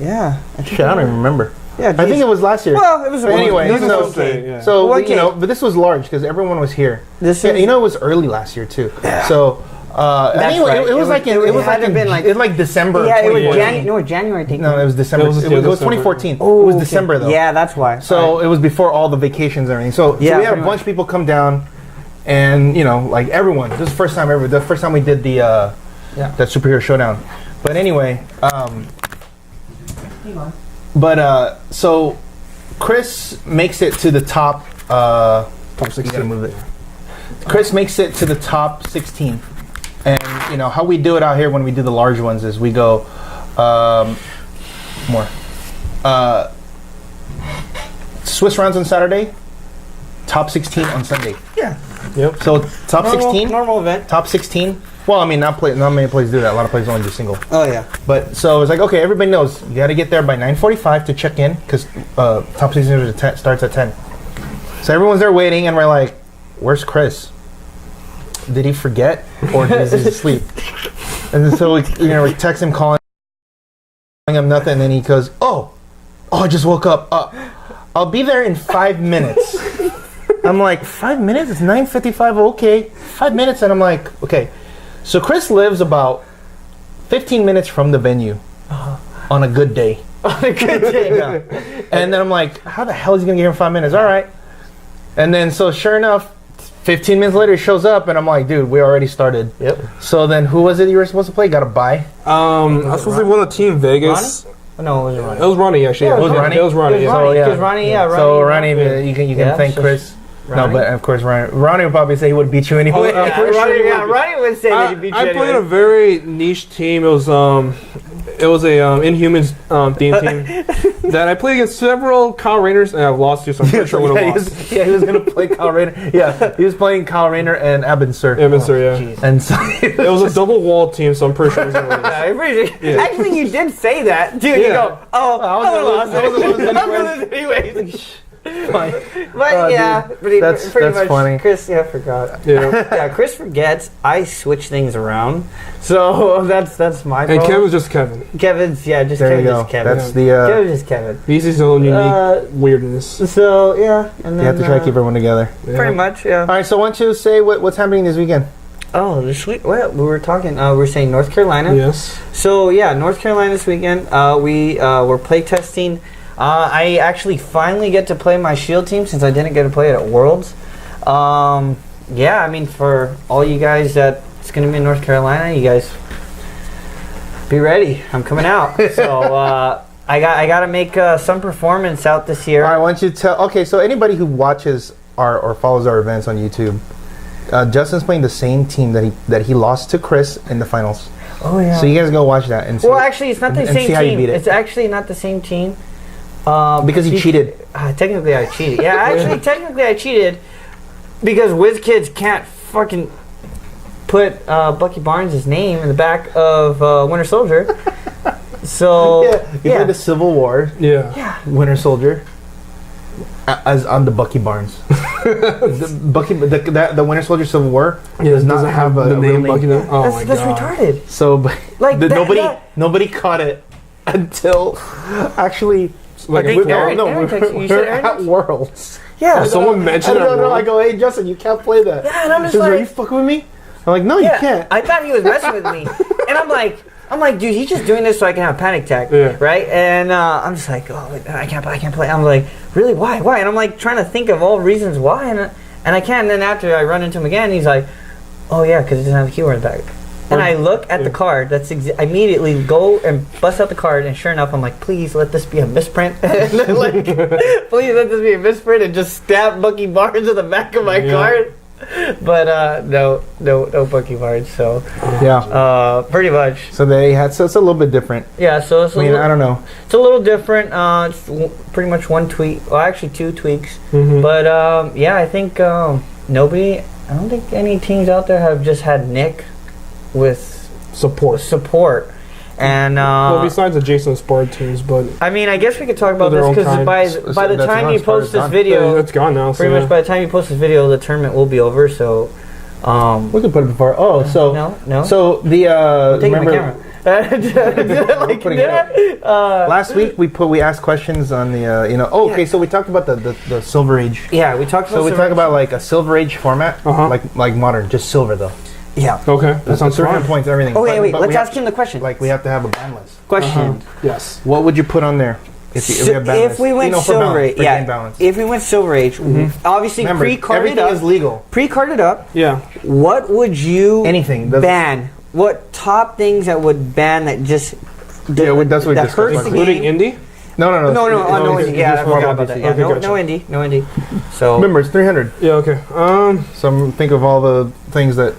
Yeah. Shit, I don't even remember. Yeah. I think it was last year. Well, it was Anyway, it was so- okay. Yeah. So Well, you know, but this was large because everyone was here. This Yeah, is, you know, it was early last year too. Yeah. So anyway, right. it was like in, it was had like in, been like- it was like December. yeah, it was 2014. January. I think. No, it was December. It was- It yeah, was December. 2014. Oh, it was okay. December though. Yeah, that's why. So it was before all the vacations and everything. So Yeah, we had a pretty bunch of people come down, and you know, like everyone. This is the first time ever. The first time we did the that superhero showdown. But anyway, so Kris makes it to the top. Top You 16. gotta move it. Kris makes it to the top 16, and you know how we do it out here when we do the large ones is we go more Swiss rounds on Saturday, top 16 on Sunday. Yeah. Yep. So top 16, Normal event. top 16. Well, I mean, not many places do that. A lot of places only do single. Oh yeah. But so it's like, okay, everybody knows you got to get there by 9:45 to check in because top 16 starts at 10. So everyone's there waiting, and we're like, "Where's Kris? Did he forget, or is he asleep?" And then so we text him, calling him nothing, and then he goes, "Oh, I just woke up. I'll be there in 5 minutes." I'm like, 5 minutes? It's 9:55. Okay, 5 minutes, and I'm like, okay. So Kris lives about 15 minutes from the venue on a good day. On a good day. Yeah. And then I'm like, how the hell is he gonna get here in 5 minutes? All right. And then so sure enough, 15 minutes later he shows up, and I'm like, dude, we already started. Yep. So then who was it you were supposed to play? Got a bye? I was supposed to win a Team Vegas. No, it wasn't It was Ronnie actually. Yeah, Yeah, it was Ronnie. It was Ronnie. Yeah. Ronnie. yeah. Because Ronnie, Ronnie. So Ronnie, you can Yeah, thank so Kris. Ronnie? No, but of course Ronnie would probably say he would beat you anyway. Oh, I'm pretty sure he would. Ronnie would say that he beat you I played anyway. a very niche team. It was a Inhumans theme team that I played against several Kyle Rayners, and I've lost to, so I'm pretty sure I would have lost. he was gonna play Kyle Rayner. Yeah, he was playing Kyle Rayner and Abensur. Yeah. And so It was a double wall team, so I'm pretty sure it was gonna win. I appreciate it. Yeah. Actually, you did say that, dude. You Yeah. go, oh, I was gonna lose anyways. Fine. But yeah, pretty that's much. funny. Kris, I forgot. Yeah. Yeah, Kris forgets. I switch things around, so that's my problem. And Kevin's just Kevin. Kevin's just There you Kevin's go. just Kevin. That's the Kevin's just Kevin. He's his own unique weirdness. So yeah, and then you have to try to keep everyone together. Yeah. pretty much, yeah. All right, so why don't you say what's happening this weekend? Oh, this week. Well, we were talking. We were saying North Carolina. Yes. So yeah, North Carolina this weekend. We were play testing. I actually finally get to play my Shield team since I didn't get to play it at Worlds. Yeah, I mean for all you guys that's going to be in North Carolina, you guys be ready. I'm coming out. So I got to make some performance out this year. All right, why don't you tell? Okay, so anybody who watches or follows our events on YouTube, Justin's playing the same team that he lost to Kris in the finals. Oh yeah. So you guys go watch that and see. Well, actually, it's not the and same see how you team. beat it. It's actually not the same team. Because he cheated. Technically, I cheated. Yeah, actually, technically, I cheated because WizKids can't fucking put Bucky Barnes' name in the back of Winter Soldier. So Yeah, you played the Civil War Yeah. Winter Soldier as on the Bucky Barnes. the Winter Soldier Civil War does not doesn't have a the real name Bucky. name. Oh my that's god. retarded. So Like nobody caught it until actually. Like think a Aaron- football. Aaron texted you. You said We're Aaron at texted- Worlds. Yeah. Someone mentioned I don't that. know. I go, hey Justin, you can't play that. Yeah, and I'm just He says, like- are you fucking with me? I'm like, no, you can't. I thought he was messing with me, and I'm like, dude, he's just doing this so I can have a panic attack, Yeah. right? And I'm just like, oh, I can't play. I'm like, really, why? And I'm like trying to think of all reasons why, and I can't. And then after I run into him again, he's like, oh yeah, because it doesn't have a keyword in the back. And I look at the card. That's I immediately go and bust out the card, and sure enough, I'm like, please let this be a misprint. Like, please let this be a misprint, and just stab Bucky Barnes in the back of my card. But no Bucky Barnes. So pretty much. So they had. So it's a little bit different. Yeah. So it's I don't know. It's a little different. It's pretty much one tweak. Well, actually 2 tweaks. But I think nobody. I don't think any teams out there have just had Nick with support. And well, besides the Jason Spard teams, but I mean, I guess we could talk about this because by the time you post this video, it's gone now. Pretty much by the time you post this video, the tournament will be over. So we could put it before. Oh, so no. So the remember. Last week we asked questions on the okay, so we talked about the Silver Age. Yeah, we talked about. So we talk about like a Silver Age format, like modern, just silver though. Yeah. Okay. That sounds 300 points, everything. Okay, wait. Let's ask him the question. Like we have to have a ban list. Question. Yes. What would you put on there if we went Silver Age? Yeah. If we went Silver Age, obviously pre-carded up. Everything is legal. Pre-carded up. Yeah. What would you ban? What top things that would ban that just that's what that hurts the including game? indie? No, indie. Yeah, I forgot about that. Yeah, no indie. So remember, it's 300. Yeah. Okay. So think of all the things that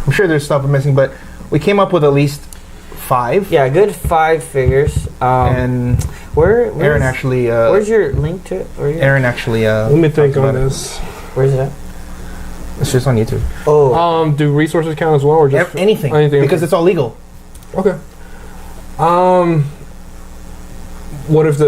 I'm sure there's stuff I'm missing, but we came up with at least 5. Yeah, good 5 figures. And Aaron actually. Where's your link to it? Aaron actually. Let me think on this. Where's it at? It's just on YouTube. Oh. Do resources count as well, or just anything? Because it's all legal. Okay. What if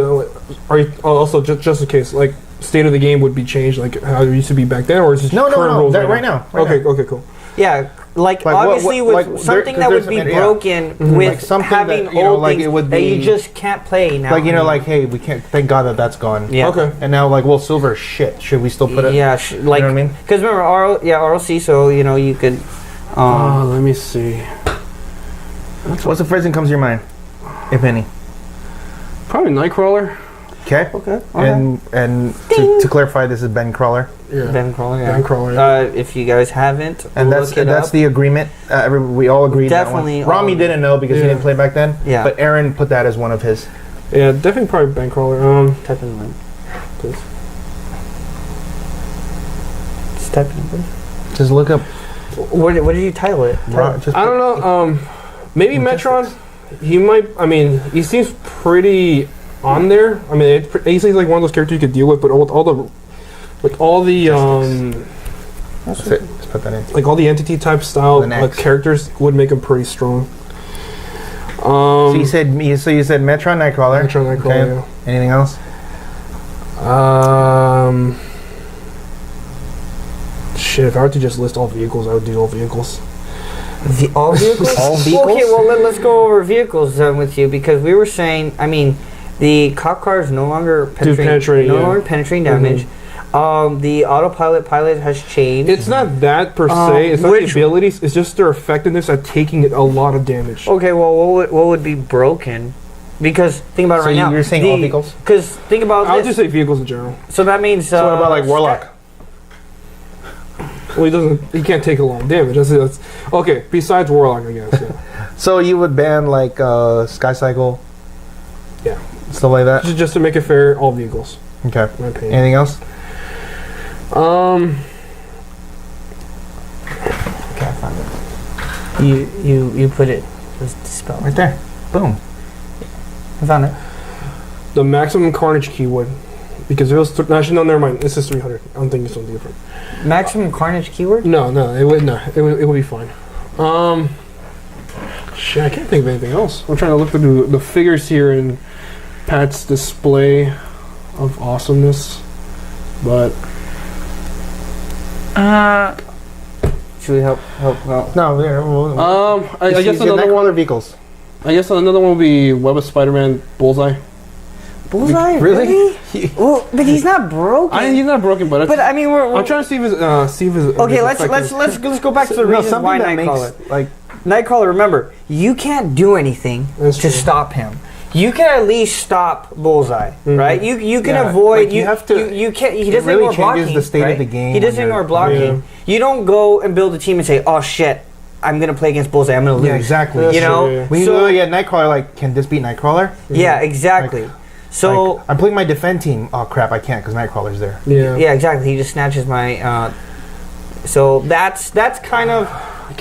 also just in case, like, state of the game would be changed, like how it used to be back then, or is it current rules right now? Okay, cool. Yeah, like obviously with something that would be broken with having old things that you just can't play now. Like hey, we can't. Thank God that's gone. Yeah. Okay. And now silver shit. Should we still put it? Yeah, you know what I mean? Because remember ROC, so you could. Let me see. What's the first thing comes to your mind, if any? Probably Nightcrawler. Okay. And to clarify, this is Ben Crawler. Yeah. Ben Crawler. Yeah. Ben Crawler. Yeah. If you guys haven't, and that's the agreement. We all agreed. Definitely. That one. Rami didn't know because he didn't play back then. Yeah. But Aaron put that as one of his. Yeah, definitely probably Ben Crawler. Type in the link, please. Just type it in, please. Just look up. What did you title it? I don't know. Maybe Metron. He might. I mean, he seems pretty on there. I mean, he seems like one of those characters you could deal with, but with all the That's it. Just put that in. Like all the entity type style characters would make him pretty strong. So you said Metron Nightcrawler. Metron Nightcrawler. Okay. Yeah. Anything else? Shit. If I were to just list all vehicles, I would do all vehicles. All vehicles? All vehicles? Okay, well, let's go over vehicles with you, because we were saying, I mean, the cop car is no longer penetrating damage. The autopilot pilot has changed. It's not that per se. It's not the abilities. It's just their effectiveness at taking a lot of damage. Okay, well, what would be broken? Because think about it right now. You're saying all vehicles? Because think about I'll just say vehicles in general. So that means. So what about like Warlock? Well, he can't take a lot of damage. That's okay. Besides Warlock, I guess. Yeah. So you would ban like Sky Cycle? Yeah. Stuff like that. Just to make it fair, all vehicles. Okay. Anything else? Okay, I found it. You put it. Just spell right there. Boom. I found it. The maximum carnage key would, because it was actually no, never mind. This is 300. I don't think it's something different. Maximum carnage keyword? No, it would be fine. Shit, I can't think of anything else. I'm trying to look through the figures here in Pat's display of awesomeness, but should we help out? No, yeah. I guess another one. Vehicles. I guess another one would be Web of Spider-Man Bullseye. Bullseye? Really? Well, but he's not broken. He's not broken, but I mean, I'm trying to see if his. Okay, let's go back to the reasons why Nightcrawler. Like Nightcrawler, remember, you can't do anything to stop him. You can at least stop Bullseye, right? You can avoid. Like you have to. You can't. He doesn't really ignore blocking. The state of the game. He doesn't ignore blocking. Yeah. You don't go and build a team and say, "Oh shit, I'm gonna play against Bullseye. I'm gonna lose. Yeah, exactly. You know, true, yeah. When you look at Nightcrawler, like, can this beat Nightcrawler? yeah, exactly. Like, so like, I'm playing my defend team. Oh crap, I can't because Nightcrawler's there. Yeah. yeah, exactly. He just snatches my. So that's kind of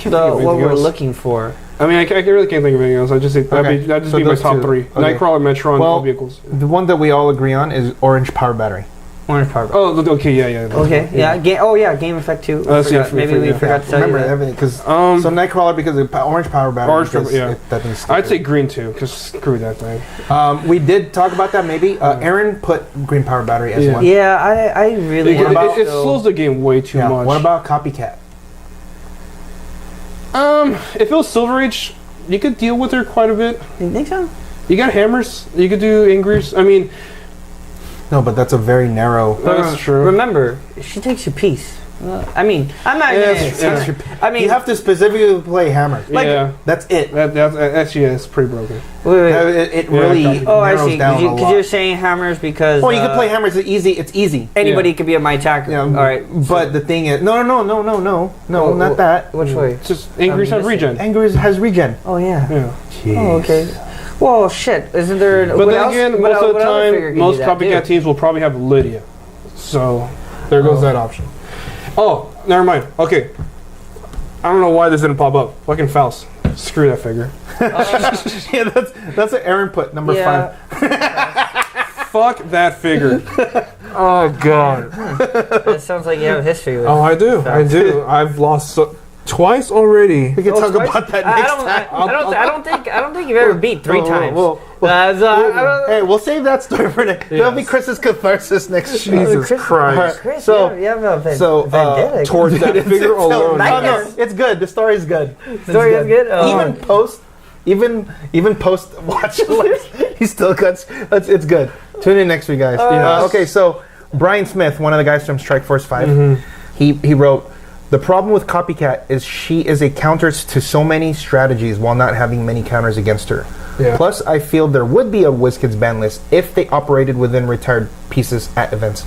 what we're looking for. I mean, I really can't think of anything else. I just say that'd just be my those top two. 3. Okay. Nightcrawler, Metron, all vehicles. The one that we all agree on is Orange Power Battery. Orange Power. Oh, okay, yeah. Okay, yeah. Game effect too. Maybe we forgot to tell Remember you that. everything because so Nightcrawler because of Orange Power Battery. Orange Power, yeah. That thing's I'd say green too, because screw that thing. we did talk about that maybe. Aaron put Green Power Battery as one. Yeah, I really. It slows the game way too much. What about Copycat? If it was Silver Age, you could deal with her quite a bit. You think so? You got hammers. You could do Ingrids. I mean, No, but that's a very narrow. that's true. Remember, she takes your piece. I mean, I'm not gonna. I mean, You have to specifically play Hammer. like, yeah, That's it. that's actually it's pretty broken. wait. It really Copycat. Oh, I narrows see. down a Because lot. you're saying hammers because. Well, you can play Hammers. It's easy. It's easy. Anybody could be my attacker. Yeah, All right. But the thing is, no, not that. Which way? It's just Ingrids have regen. Angry has regen. Oh yeah. Yeah. Oh, okay. Well, shit. Isn't there? But what then else? again, What most of the other figure time, can most do that, copycat too? teams will probably have Lydia. So there goes that option. Oh, never mind. Okay. I don't know why this didn't pop up. Fucking Faust. Screw that figure. Yeah, that's an Aaron put number 5. Fuck that figure. Oh god. That sounds like you have history with. Oh, I do. I've lost twice already. We can talk twice? about that I next don't. time. I don't think you've ever beat 3 times. Hey, we'll save that story for next. That'll be Chris's catharsis next. Jesus Christ. Chris, So- you have a so, vendetta. Towards that figure alone. Nightmares. It's good. The story's good. Story is good? Oh. Even post watch it, he still cuts. It's good. Tune in next week, guys. Okay, so Brian Smith, one of the guys from Strike Force 5, he wrote, the problem with Copycat is she is a counter to so many strategies while not having many counters against her. Yeah. Plus, I feel there would be a WizKids ban list if they operated within retired pieces at events.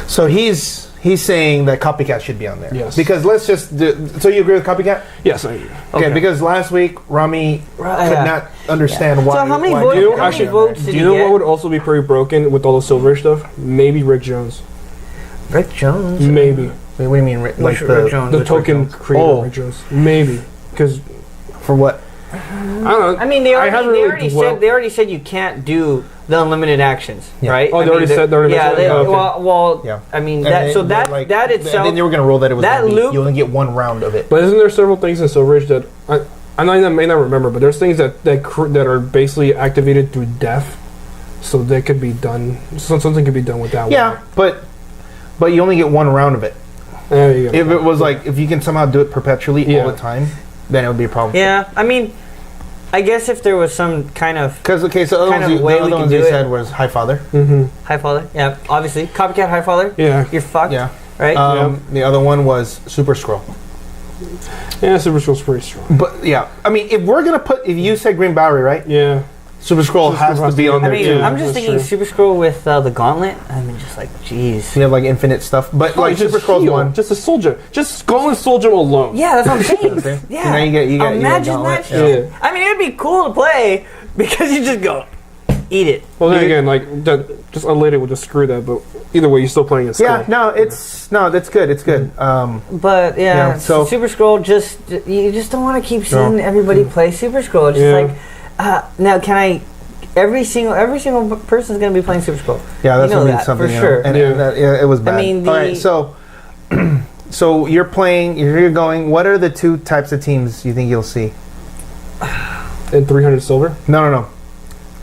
So he's saying that Copycat should be on there. Yes. Because let's just so you agree with Copycat? Yes, I do. Okay, because last week Rami could not understand why. So how many why votes? he How was many on votes there. did Do he you know get? what would also be pretty broken with all the Silver stuff? Maybe Rick Jones. Rick Jones. Maybe. Wait, what do you mean? Like Rick Jones. The token creator, Oh. Rick Jones. Maybe. Because, for what? I don't know. I mean, they haven't already really said you can't do the unlimited actions, Yeah. right? Oh, they I already mean, said they already yeah. mentioned it? Oh, okay. Well, Yeah. I mean And that. then- So then, that like, that and itself. then you were gonna roll that it was that gonna be, loop- you only get one round of it. But isn't there several things in Silver Age that I may not remember, but there's things that are basically activated through death, so they could be done. Something could be done with that. Yeah, but you only get one round of it. There you go. If it was like if you can somehow do it perpetually Yeah. all the time, then it would be a problem. Yeah, I mean, I guess if there was some kind of Because so the Kind of other way we ones can you do it. said was High Father. High Father, yeah, obviously Copycat High Father, Yeah. you're fucked, Yeah. right? The other one was Super Scroll. Yeah, Super Scroll's pretty strong. But yeah, I mean, if you said Green Bowery, right? Yeah. Super Scroll has to be on I there mean, too. I'm just that's thinking true. Super Scroll with the Gauntlet. I mean, just like, jeez. You have like infinite stuff, but like just Super Scroll's heal. one. Just a soldier. Just Skull and Soldier alone. Yeah, that's what I'm saying. Okay. Yeah. So now you get Imagine Gauntlet. that shit. Yeah. I mean, it'd be cool to play because you just go, eat it. Well, then again, like that, just unlated would just screw that. But either way, you're still playing it. Yeah, that's good. It's good. But Yeah, yeah, so- Super Scroll you just don't want to keep seeing everybody play Super Scroll. It's Yeah. just like, now can I? Every single person's gonna be playing Super Scroll. Yeah, that's You know gonna be that, something for you know. sure. And, Yeah. and that, it was bad. mean, all right, so so you're playing. You're going. What are the two types of teams you think you'll see? And 300 silver. No.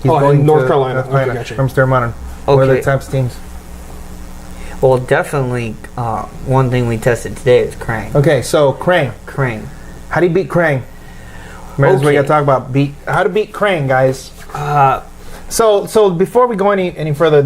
He's in North to Carolina. North Carolina Okay, gotcha. from Star Modern. What are the Okay. types of teams? Well, definitely. One thing we tested today is Krang. Okay, so Krang. Krang. How do you beat Krang? Remember, we Okay. got to talk about how to beat Krang, guys. So before we go any further,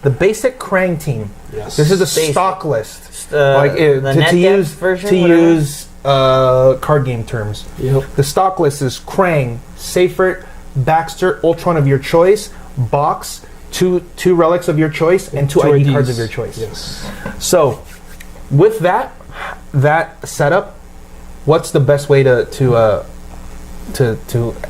the basic Krang team. Yes. This is the Basic. stock list. The to net use depth version, to whatever? use card game terms. Yep. The stock list is Krang, Seyfert, Baxter, Ultron of your choice, Box, two relics of your choice, and two ID cards of your choice. Yes. So, with that setup, what's the best way to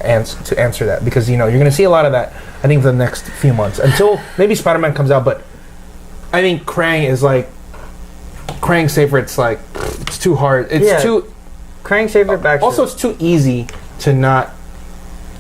answer that? Because you're going to see a lot of that. I think for the next few months until maybe Spider-Man comes out, but I think Krang is like Krang's favorite. It's like it's too hard. It's too Krang's favorite back. Also, it's too easy to not.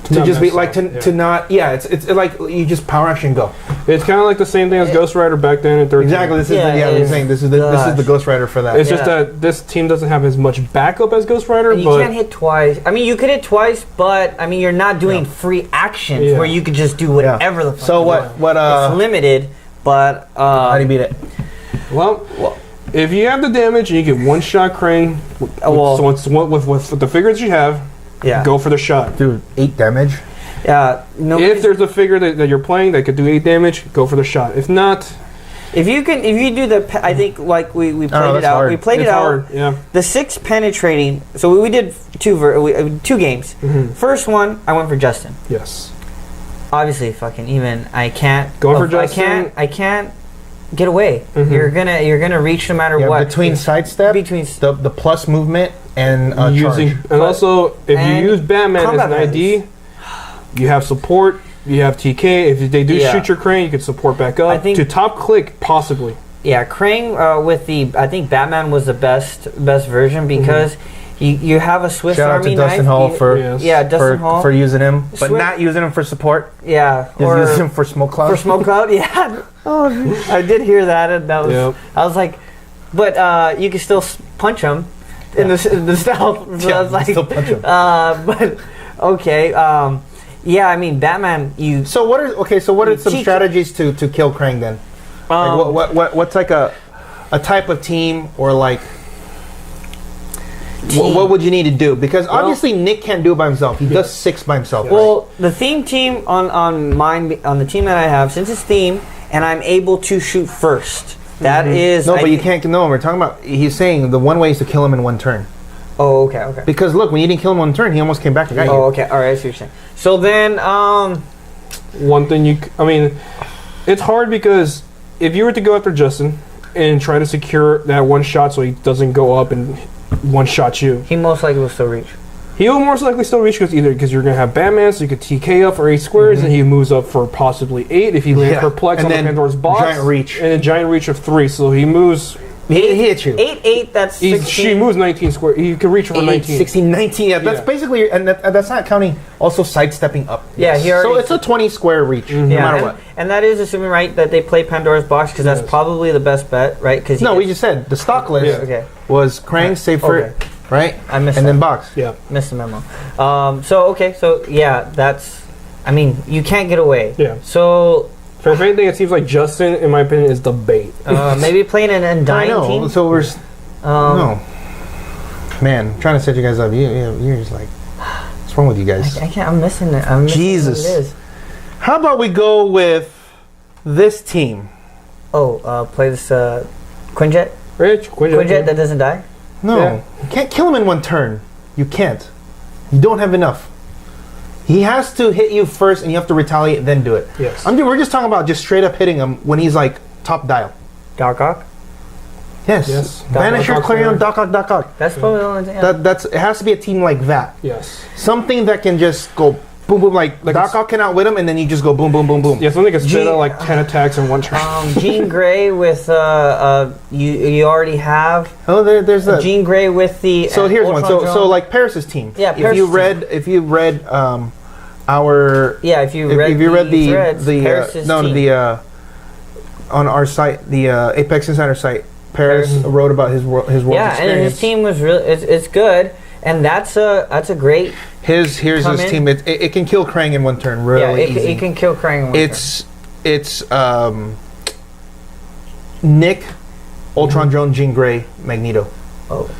To just be like to not it's like you just power action go. It's kind of like the same thing as Ghost Rider back then in 13. Exactly. This is the Ghost Rider for that. It's just that this team doesn't have as much backup as Ghost Rider. You can't hit twice. I mean, you could hit twice, but I mean, you're not doing free actions where you could just do whatever the fuck. So what? It's limited, but how do you beat it? Well, if you have the damage and you get one shot Krang, with the figures you have. Yeah. Go for the shot. Dude, 8 damage? Yeah. If there's a figure that you're playing that could do 8 damage, go for the shot. If not... If you do the... I think, like, we played it out. Hard. We played it's it out. Hard, yeah. The 6 penetrating... So we did 2 games. Mm-hmm. First one, I went for Justin. Yes. Obviously, fucking even... I can't... Going for Justin. I can't get away. Mm-hmm. You're gonna reach no matter what. Between sidestep, the plus movement, and using charge. And also, if you use Batman as an ID, you have support, you have TK. If they do shoot your Krang, you can support back up. I think to top click, possibly. Yeah, Krang with the... I think Batman was the best version because you have a Swiss Shout Army out to Dustin knife. Hall Dustin Hall. for using him, but not using him for support. Yeah. Just using him for smoke cloud. For smoke cloud, yeah. Oh, I did hear that, and that was... Yep. I was like... But you can still punch him in the stealth. So I was like... still punch him. But, okay. Yeah, I mean, Batman, you... So what are some strategies to kill Krang then? Like what's like a type of team or like... What would you need to do? Because obviously Nick can't do it by himself. He does 6 by himself. Well, the theme team on the team that I have, since it's theme, and I'm able to shoot first. That is no, but you can't. No, we're talking about. He's saying the one way is to kill him in one turn. Oh, okay. Because look, when you didn't kill him in one turn, he almost came back and got you. Oh, okay. All right, I see what you're saying. So then, one thing I mean, it's hard because if you were to go after Justin and try to secure that one shot so he doesn't go up and one shot you, he most likely will still reach. He will most likely still reach because you're going to have Batman, so you could TK up for 8 squares, and he moves up for possibly 8 if he lands perplex on the Pandora's box. Giant reach. And a giant reach of 3, so he moves... He hits you. 8, that's 16. She moves 19 squares. He can reach for 19. 16, 19. Yeah, that's basically... And that's not counting also sidestepping up. Yeah, he already... So it's a 20 square reach, no matter what. And that is assuming, right, that they play Pandora's box, because that's probably the best bet, right? Cause we just said the stock list was Krang, Safer... Right? I missed and that. then box. Yeah. Missed the memo. So that's... I mean, you can't get away. Yeah. So... For anything, it seems like Justin, in my opinion, is the bait. Maybe playing an Undying team? So we're... no. Man, I'm trying to set you guys up. You're just like... What's wrong with you guys? I can't... I'm missing it. I'm missing Jesus. what it is. How about we go with this team? Play this Quinjet? Quinjet that doesn't die? No, you can't kill him in one turn. You can't. You don't have enough. He has to hit you first, and you have to retaliate, then do it. Yes. We're just talking about just straight up hitting him when he's like top dial. Doc Ock? Yes. Vanisher, Clarion, Doc Ock. That's probably the only thing. It has to be a team like that. Yes. Something that can just go boom, boom, like Doc Ock can outwit him, and then you just go boom, boom, boom, boom. Yeah, something that can spit out like 10 attacks in one turn. Jean Grey with you already have. Oh, there's a Jean Grey with the. So here's one. So like Paris's team. Yeah, if you read our. Yeah, if you read on our site, the Apex Insider site, Paris wrote about his world experience. Yeah, and his team was really it's good, and that's a great. Here's his team. It can kill Krang in one turn. Really easy. It can kill Krang in one turn. It's Nick, Ultron Drone, Jean Grey, Magneto. Oh.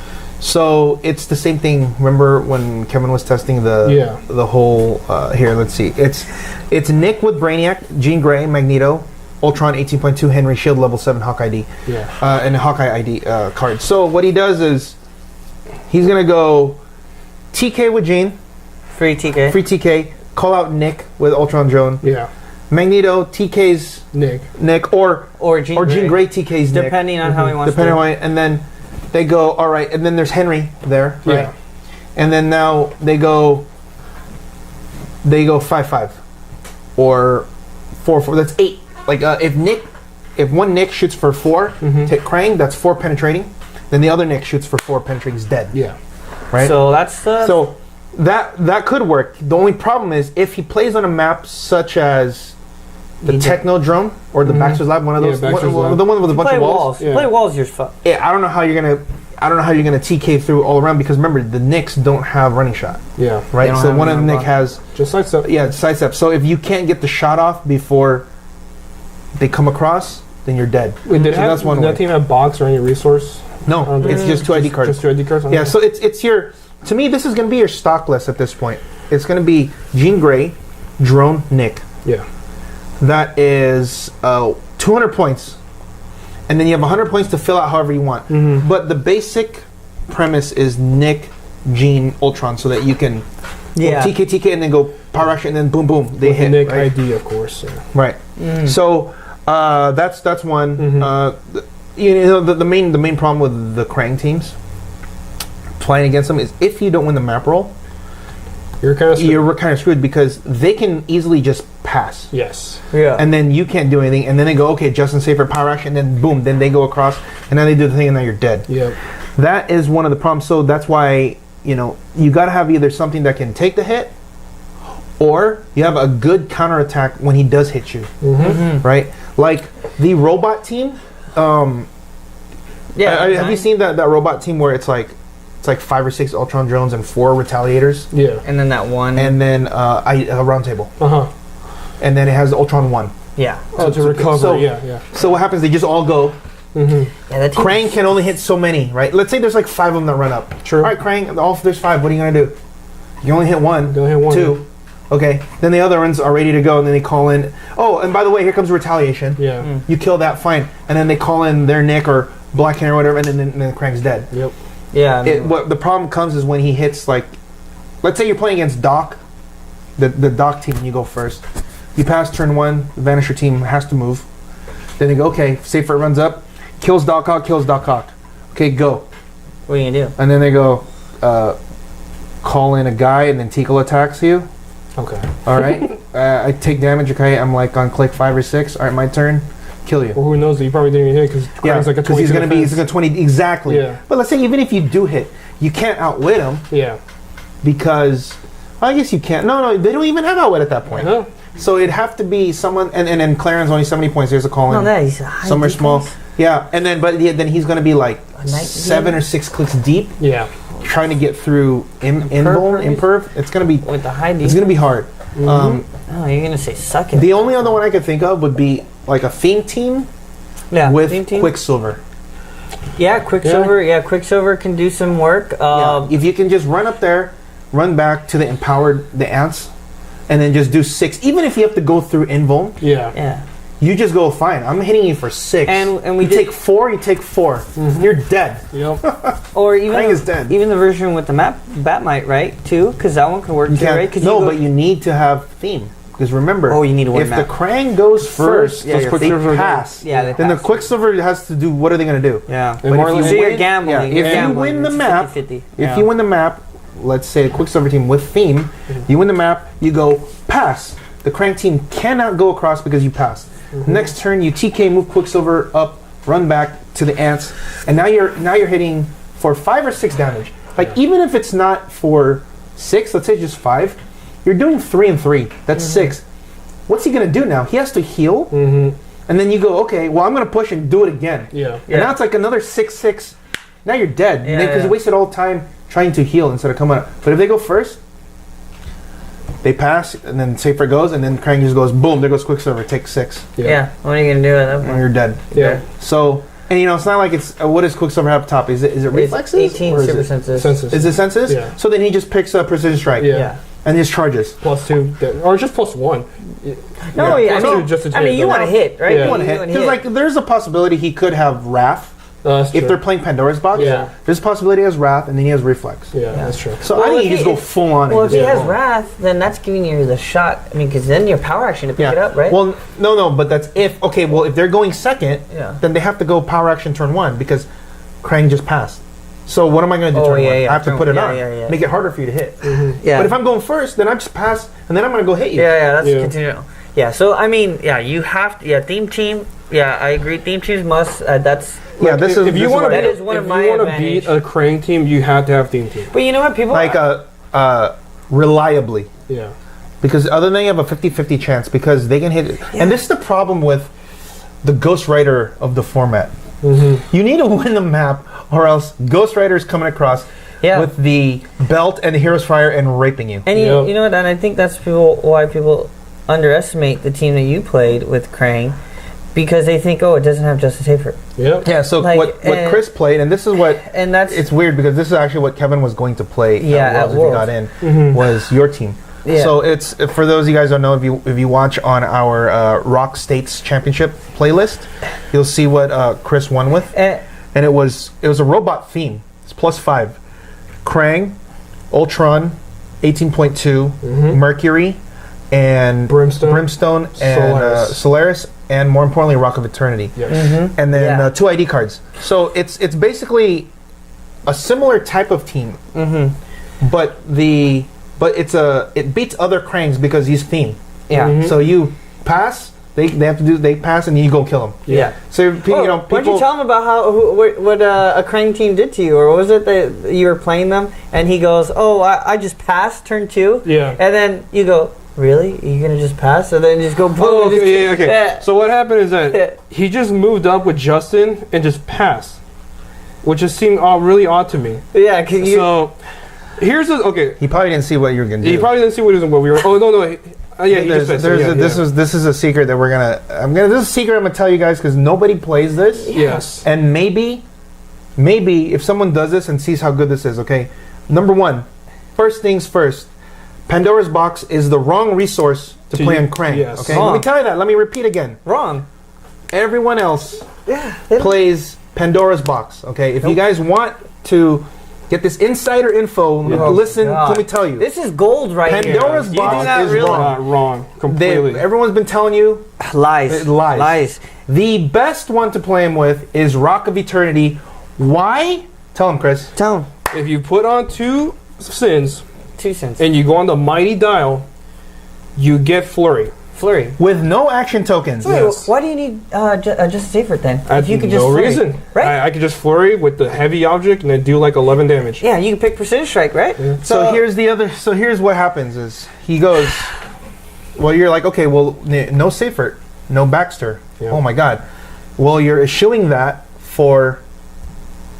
So it's the same thing. Remember when Kevin was testing the whole here? Let's see. It's Nick with Brainiac, Jean Grey, Magneto, Ultron 18.2, Henry, Shield level 7, Hawkeye ID, and a Hawkeye ID card. So what he does is he's gonna go TK with Jean, free TK, call out Nick with Ultron Drone. Yeah. Magneto TK's Nick or Jean Grey TK's Nick, depending on how he wants. Depending on, and then they go all right, and then there's Henry there, right? and then now they go 5-5 or 4-4. That's 8. Like if one Nick shoots for 4, hit Krang, that's 4 penetrating. Then the other Nick shoots for 4 penetrating, is dead. Yeah. Right. So that's so that could work. The only problem is if he plays on a map such as the Technodrome or the Baxter's Lab, one of those, the one with a bunch of walls. Yeah. Play walls, you're fucked. Yeah, I don't know how you're gonna TK through all around, because remember the Knicks don't have running shot. Yeah. Right. So one of the Knicks has just sidestep. Yeah, sidestep. So if you can't get the shot off before they come across, then you're dead. Wait, did that team have box or any resource? No, it's just 2 ID cards. Just 2 ID cards. Yeah. So it's your. To me, this is gonna be your stock list at this point. It's gonna be Jean Grey, Drone, Nick. Yeah. That is 200 points. And then you have 100 points to fill out however you want. But the basic premise is Nick, Jean, Ultron, so that you can TK, and then go Power Action, and then boom, boom, they hit. Nick right? ID, of course. Yeah. Right. So that's one. The main problem with the Krang teams playing against them is if you don't win the map roll, you're kind of screwed because they can easily just pass. Yes. Yeah. And then you can't do anything, and then they go, okay, Justin safe for Power Action, and then boom, then they go across, and then they do the thing, and now you're dead. Yep. That is one of the problems. So that's why you got to have either something that can take the hit, or you have a good counterattack when he does hit you. Right? Like the robot team. Have you seen that robot team where it's like 5 or 6 Ultron drones and 4 retaliators? Yeah. And then that one. And then a round table. And then it has the Ultron 1. Yeah. To recover. So, so what happens? They just all go. Krang can only hit so many, right? Let's say there's like 5 of them that run up. True. All right, Krang, there's 5. What are you going to do? You only hit 1. You only hit 1. 2. Okay. Then the other ones are ready to go, and then they call in. Oh, and by the way, here comes retaliation. Yeah. You kill that, fine. And then they call in their Nick or Black Hand or whatever, and then Krang's dead. Yep. Yeah. What the problem comes is when he hits, like, let's say you're playing against Doc, the Doc team, and you go first. You pass turn 1, the Vanisher team has to move. Then they go, okay, Safer runs up, kills Doc Ock. Okay, go. What are you gonna do? And then they go, call in a guy, and then Tickle attacks you. Okay. All right. I take damage. Okay, I'm like on click 5 or 6. All right, my turn. Kill you. Well, who knows? You probably didn't even hit because like a 20. He's gonna 20 exactly. Yeah. But let's say even if you do hit, you can't outwit him. Yeah. Because I guess you can't. No, they don't even have outwit at that point. No. So it'd have to be someone, and then Clarence only 70 points. There's a call in. No, he's a high somewhere defense. small. Yeah, and then then he's gonna be like 7 or 6 clicks deep. Yeah. Trying to get through imperv. It's gonna be with the high defense. It's gonna be hard. Oh, you're gonna say suck it. The only other one I could think of would be like a theme team. Yeah, with theme team. Quicksilver. Yeah, Quicksilver. Yeah, Quicksilver can do some work. If you can just run up there, run back to the ants, and then just do 6. Even if you have to go through invuln. Yeah. You just go, fine, I'm hitting you for 6. And we take 4, you take 4. You're dead. Yep. Or even Krang is dead. Even the version with the Batmite, right? Too, because that one can work too, right? But you need to have theme. Because remember, you need to win if map. the Krang goes first, they pass. Yeah, then the Quicksilver has to do, what are they going to do? Yeah. But if you're gambling. If you win the map, 50-50. If you win the map, let's say a Quicksilver team with theme, you win the map, you go pass. The Krang team cannot go across because you passed. Next turn, you TK, move Quicksilver up, run back to the ants, and now you're hitting for 5 or 6 damage. Like even if it's not for 6, let's say just 5, you're doing 3 and 3. That's 6. What's he gonna do now? He has to heal, and then you go, okay, well I'm gonna push and do it again. And now it's like another 6/6. Now you're dead because you wasted all the time trying to heal instead of coming up. But if they go first, they pass, and then Safer goes, and then Krang just goes, boom, there goes Quicksilver, take 6. Yeah. What are you gonna do at that point? And you're dead. Yeah. So, and it's not like it's, what does Quicksilver have up top? Is it reflexes? 18 super senses. Is it senses? Yeah. So then he just picks up Precision Strike. Yeah. And just charges. +2, or just +1. No, I mean, you want to hit, right? Yeah. You want to hit. Because like, there's a possibility he could have Wrath. If they're playing Pandora's Box, there's a possibility he has Wrath, and then he has Reflex. Yeah, that's true. So I think you just go full on. Well, if he has Wrath, then that's giving you the shot. I mean, because then your power action to pick it up, right? Well, no, but that's if. Okay, well, if they're going second, Yeah. then they have to go power action turn 1 because Krang just passed. So what am I going to do? Turn one? yeah. I have to put it on. Yeah. Make it harder for you to hit. Yeah. But if I'm going first, then I just pass, and then I'm going to go hit you. Yeah, that's continual. Yeah, so I mean, you have to. Yeah, theme team. Yeah, I agree. Theme teams must. That's. Yeah, this is. If you want to beat a Krang team, you have to have theme team. But you know what, people like reliably. Yeah. Because other than you have a 50-50 chance because they can hit it. Yeah. And this is the problem with the Ghost Rider of the format. You need to win the map, or else Ghost Rider is coming across with the belt and the Hero's Fire and raping you. And you know what? And I think that's why people underestimate the team that you played with Krang, because they think, it doesn't have Justice Safer. Yeah. So what Kris played, and this is what, and that's it's weird because this is actually what Kevin was going to play. At Worlds, Worlds. if he got in, was your team. Yeah. So it's, for those of you guys don't know, if you watch on our ROC States Championship playlist, you'll see what Kris won with, and it was a robot theme. It's +5. Krang, Ultron, 18.2, Mercury, and Brimstone and Solaris, and more importantly, Rock of Eternity. Yes. And then 2 ID cards. So it's basically a similar type of team, but it beats other Krangs because he's theme. Yeah. So you pass, they pass, and you go kill them. Yeah. So people. Why don't you tell him about what a Krang team did to you, or what was it that you were playing them, and he goes, I just passed turn 2. Yeah. And then you go, really? Are you gonna just pass? And then just go boom. Okay. Yeah. So what happened is that he just moved up with Justin and just passed, which just seemed really odd to me. Yeah. So here's He probably didn't see what you were gonna do. He probably didn't see what we were. Oh no. This is a secret that we're gonna. This is a secret I'm gonna tell you guys because nobody plays this. Yes. And maybe if someone does this and sees how good this is, okay. Number one, first things first. Pandora's Box is the wrong resource to play on Krang. Yes. Okay. Let me tell you that. Let me repeat again. Wrong. Everyone else plays Pandora's Box. Okay. If you guys want to get this insider info, listen. Let me tell you. This is gold right here. Pandora's Box is wrong. Completely. Everyone's been telling you lies. The best one to play him with is Rock of Eternity. Why? Tell him, Kris. Tell him. If you put on 2 sins, 2 cents. and you go on the mighty dial, you get Flurry. With no action tokens. So why do you need Justice Safer then? If you could just no reason. Right? I could just Flurry with the heavy object and then do like 11 damage. Yeah, you can pick Precision Strike, right? Yeah. So here's what happens is he goes, well, you're like, okay, well, no Safer, no Baxter. Yeah. Oh my God. Well, you're eschewing that for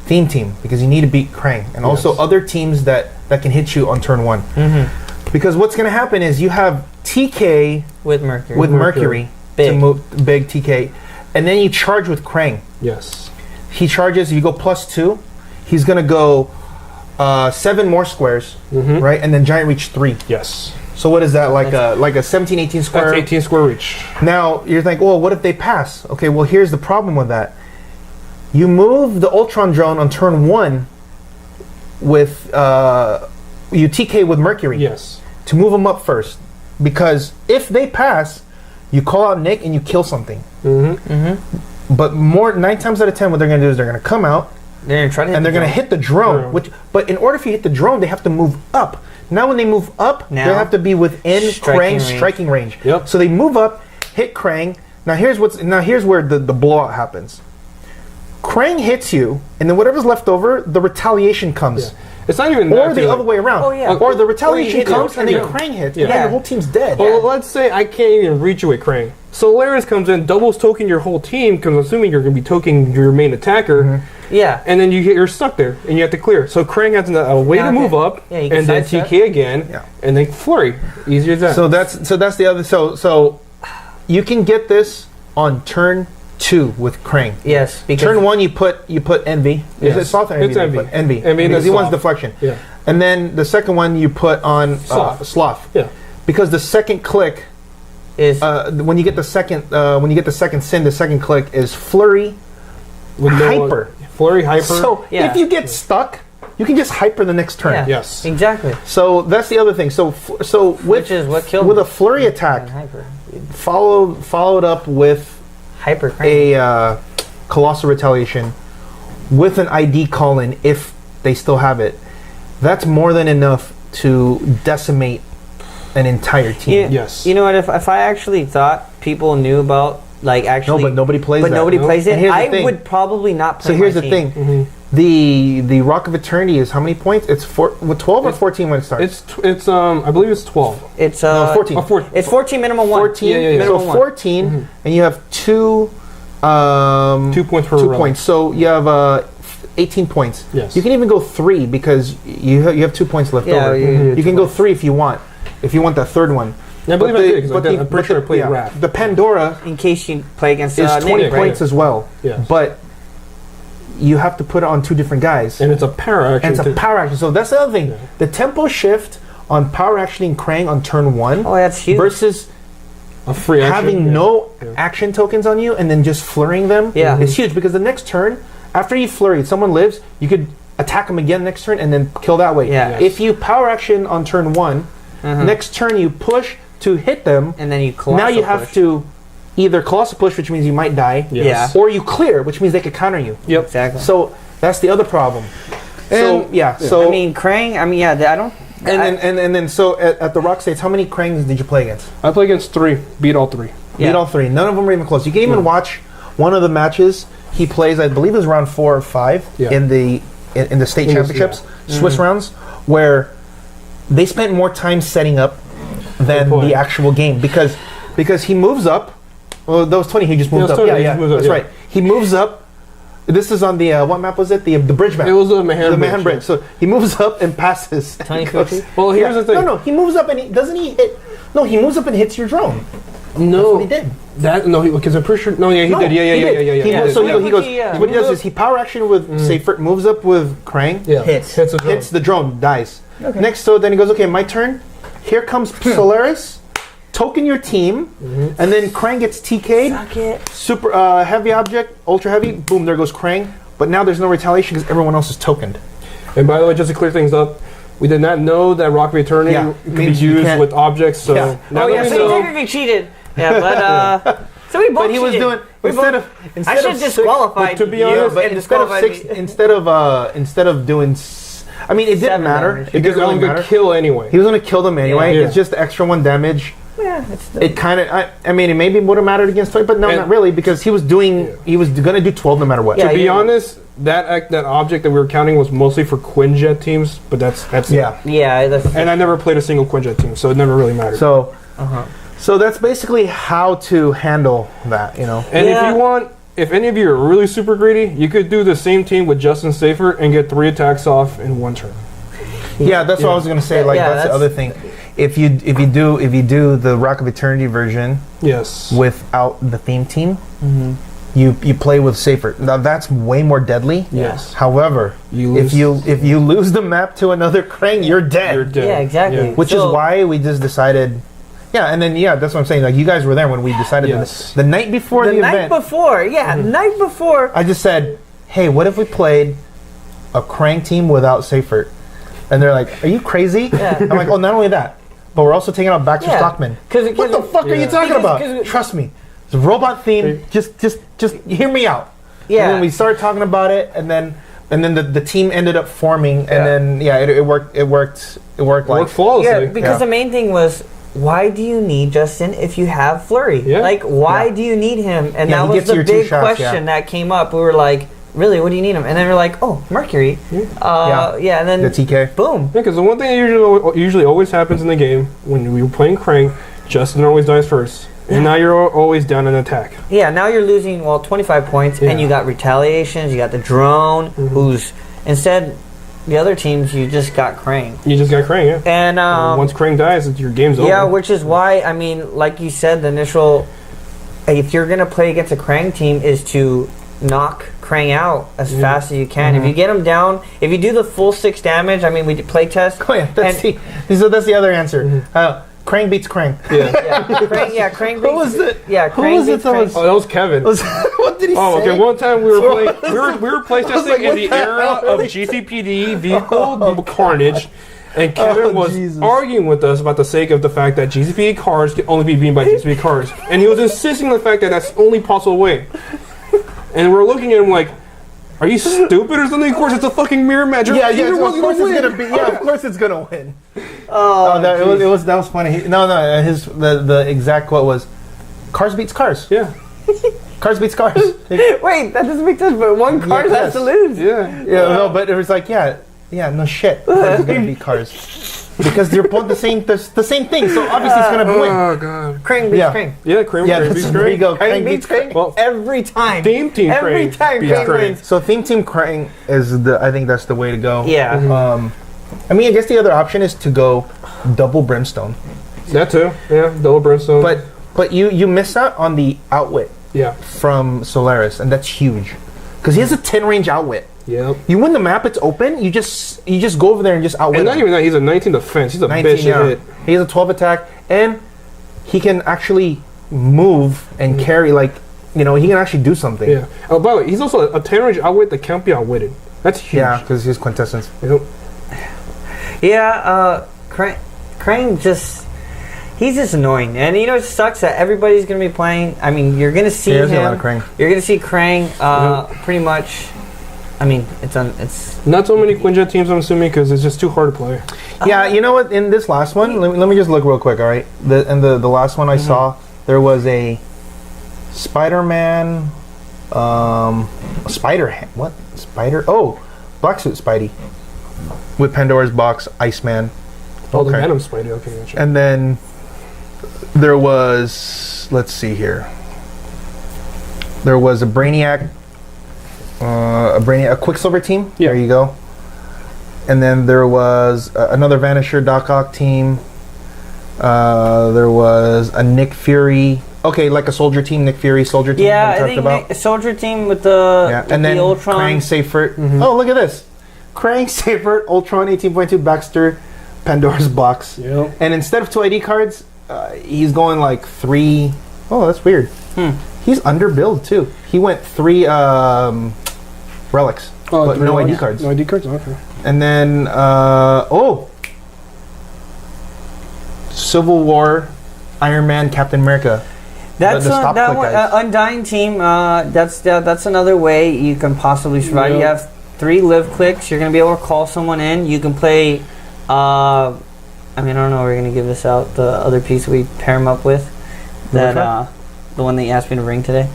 Theme Team because you need to beat Krang and also other teams that can hit you on turn 1. Because what's going to happen is you have TK with Mercury big. to move big TK, and then you charge with Krang. Yes. He charges. If you go +2, he's going to go 7 more squares, right? And then Giant Reach 3. Yes. So what is that, like a 17, 18 square? That's 18 square reach. Now you're thinking, well, what if they pass? Okay, well here's the problem with that. You move the Ultron drone on turn 1 with you TK with Mercury. Yes. To move them up first, because if they pass, you call out Nick and you kill something. But 9 times out of 10, what they're going to do is they're going to come out. They're going to hit the drone. But in order for you to hit the drone, they have to move up. Now, when they move up, they have to be within Krang's striking range. Yep. So they move up, hit Krang. Now here's where the blowout happens. Krang hits you, and then whatever's left over, the retaliation comes. Yeah. It's not even or the other way around. Oh, yeah. Or the retaliation comes and then Krang hits. Yeah. Your whole team's dead. Well, let's say I can't even reach you with Krang. Solaris comes in, doubles token your whole team, because I'm assuming you're going to be tokening your main attacker. Yeah. And then you're stuck there, and you have to clear. So Krang has a way to move up, and then TK again, and then Flurry. Easier than that. So that's the other. So you can get this on turn 2 with Krang. Yes. Because turn 1 you put Envy. Yes. Is it soft or Envy? It's Envy. Envy. Because he wants deflection. Yeah. And then the second one you put on Sloth. Yeah. Because the second click is when you get the second sin, the second click is Flurry with Hyper. Flurry Hyper. So if you get stuck, you can just hyper the next turn. Yeah. Yes. Exactly. So that's the other thing. So which is what killed with a Flurry attack, followed up with Hyper Krang. a Colossal Retaliation with an ID call-in if they still have it. That's more than enough to decimate an entire team. Yes. You know what? If I actually thought people knew about actually, No, but nobody plays but that. nobody plays it. And here's the I thing. would probably not play. So here's my the team. thing. The Rock of Eternity is how many points? It's 12 or 14 when it starts. It's I believe it's 12. It's 14. Oh, 14. It's 14 minimum 1. 14. Yeah. Minimum So one. 14, and you have 2 2 points per 2 round. points. So you have 18 points. Yes. You can even go 3 because you have 2 points left Yeah, over. You can go 3 if you want. If you want that third one. Yeah, I believe I did, 'cause I'm pretty sure I played Wrath. The Pandora In case you play against is 20 Nick, points as well. Yes. But you have to put it on 2 different guys. And it's a power action. And it's a power action. So that's the other thing. Yeah. The tempo shift on power actioning Krang on turn 1 Oh, that's huge. versus a free action. having no action tokens on you and then just flurrying them Yeah. is huge, because the next turn, after you flurry, someone lives, you could attack them again next turn and then kill that way. Yeah. Yes. If you power action on turn 1, next turn you push to hit them, and then you now you have push. to either colossal push, which means you might die, Yes. or you clear, which means they could counter you. Yep. Exactly. So that's the other problem. So so I mean, Krang. I mean, I don't. and then so at the Rock States, how many Krangs did you play against? I play against 3. Beat all 3. Beat all 3. None of them were even close. You can even watch one of the matches he plays. I believe it was round 4 or 5 in the state championships, Swiss rounds, where they spent more time setting up than the actual game because he moves up. Well, that was 20. He just moved up. Tony, Yeah, he moves up, that's yeah. right. He moves up. This is on the what map was it? The bridge map. It was the Mahan the Bridge. Mahan Bridge. So he moves up and passes. Tony He goes- Fuji? Well, here's the thing. No, he moves up and he doesn't he hit. No, he moves up and hits your drone. No. That's what he did. That no, because I'm pretty sure. No, yeah, he did. Yeah. He moves, so he goes. Yeah. What he does is he power action with Seifert, moves up with Krang, Hits. hits the drone, dies. Next, so then he goes, okay, my turn. Here comes Solaris, token your team, and then Krang gets TK'd. Suck it. Super heavy object, ultra heavy. Boom, there goes Krang. But now there's no retaliation because everyone else is tokened. And by the way, just to clear things up, we did not know that Rock of Eternity could be means you used can't- with objects. So Yeah. now Oh that yeah, we so he know, technically cheated. Yeah, but so we both. But he was cheated. doing We instead both- of I instead should of six- disqualify but to be you honest, but and instead of disqualify six, me. instead of doing, I mean, it didn't 7 matter. damage. It because didn't they're really only matter. gonna kill anyway. He was going to kill them anyway. Yeah. It's just the extra 1 damage. Yeah, it's It kind of, I mean, it maybe would have mattered against Toy, but no, And- not really, because he was going to do 12 no matter what. Yeah, To be yeah. honest, that object that we were counting was mostly for Quinjet teams, but that's Yeah. yeah. That's, And I never played a single Quinjet team, so it never really mattered. So, so that's basically how to handle that, you know. And Yeah. if you want, if any of you are really super greedy, you could do the same team with Justin Safer and get 3 attacks off in 1 turn. Yeah, that's what I was going to say. Like, Yeah, that's the that's- other thing. If you do the Rock of Eternity version Yes. without the theme team, you play with Safer. Now that's way more deadly. Yes. However, You if you lose the map to another Krang, you're dead. You're dead. Yeah, exactly. Yeah. Which So- is why we just decided. Yeah, and then that's what I'm saying. Like, you guys were there when we decided Yes. the night before the, the night event. before, night before. I just said, "Hey, what if we played a Krang team without Seifert?" And they're like, "Are you crazy?" Yeah. I'm like, "Oh, not only that, but we're also taking out Baxter Yeah. Stockman." 'Cause What the fuck are you talking Because- about? 'cause- Trust me, it's a robot theme. Just hear me out. Yeah. And then we started talking about it, and then the team ended up forming, Yeah. and then it worked. It worked like Worked flawlessly. Yeah, because Yeah. the main thing was, why do you need Justin if you have Flurry? Yeah. Like, why Yeah. do you need him? And Yeah, that he was gets the your 2 big shots, question that came up. We were like, really, what do you need him? And then we're like, oh, Mercury. Yeah, and then the TK. boom. Because the one thing that usually always happens in the game when we were playing Krang, Justin always dies first, and now you're always down an attack. Yeah, now you're losing 25 points, and Yeah. you got retaliations. You got the drone, who's instead the other teams you just got Krang. You just got Krang, yeah. And Once Krang dies, your game's over. yeah, which is why I mean, like you said, the initial, if you're gonna play against a Krang team, is to knock Krang out as fast as you can. If you get him down, if you do the full 6 damage, I mean, we did play test. Oh yeah, that's the other answer. Krang beats Krang. Krang. Who was it? Yeah, Who Krang was it beats that Krang. was- Oh, that was Kevin. What did he Oh, say? okay. One time we were playing, we were playtesting like, in what the the era hell? of GCPD vehicle carnage, and Kevin was Jesus. arguing with us about the sake of the fact that GCPD cars can only be beaten by GCPD cars, and he was insisting on the fact that that's the only possible way. And we're looking at him like, Are you stupid or something? Of course, it's a fucking mirror match. Yeah, of course it's gonna be. Yeah, of course it's gonna win. That was funny. The exact quote was, "Cars beats cars." Yeah. Cars beats cars. Wait, that doesn't make sense. But one car has to lose. Yeah. No, but it was like, no shit. Cars are gonna beat cars because they're both the same thing. So obviously it's gonna win. Oh god. Krang beats Krang. Yeah, Krang beats Krang. There you go. Krang beats Krang. Well, every time. Theme Team Every Krang time beats Krang wins. So Theme Team Krang is I think that's the way to go. Yeah. I mean, I guess the other option is to go double brimstone. That too. Yeah, double brimstone. But you miss out on the outwit. Yeah. From Solaris, and that's huge because he has a 10 range outwit. Yep. You win the map, it's open. You just go over there and just outwit. And not even that, he's a 19 defense. He's a 19, bitch to hit. He has a 12 attack, and he can actually move and carry. Like, he can actually do something. Yeah. Oh, by the way, he's also a 10 range outwit that can't be outwitted. That's huge. Yeah, because he's quintessence. Yep. Yeah. Krang just. He's just annoying, and it sucks that everybody's going to be playing. I mean, you're going to see him. A lot of Krang. You're going to see Krang pretty much. I mean, it's not so many Quinjet teams, I'm assuming, because it's just too hard to play. Yeah, you know what? In this last one, let me just look real quick. All right, the last one I saw, there was a Spider-Man, Black Suit Spidey with Pandora's Box, Iceman. Oh, the Venom Spidey. Okay, gotcha. And then there was, let's see here. There was a Brainiac, a Quicksilver team. Yeah. There you go. And then there was another Vanisher Doc Ock team. There was a Nick Fury. Okay, like a soldier team, Nick Fury soldier team. Yeah, I think soldier team with the and then Ultron. Krang, Seyfert. Oh, look at this. Krang, Seyfert, Ultron 18.2, Baxter, Pandora's Box. Yep. And instead of 2 ID cards, he's going like 3. Oh, that's weird. He's under build too. He went 3 relics, but no ID cards. No ID cards? Okay. And then, Civil War, Iron Man, Captain America. That's that one, Undying team. That's another way you can possibly survive. Yep. You have 3 live clicks. You're going to be able to call someone in. You can play. I don't know. We're gonna give this out. The other piece we pair him up with, the one that you asked me to bring today.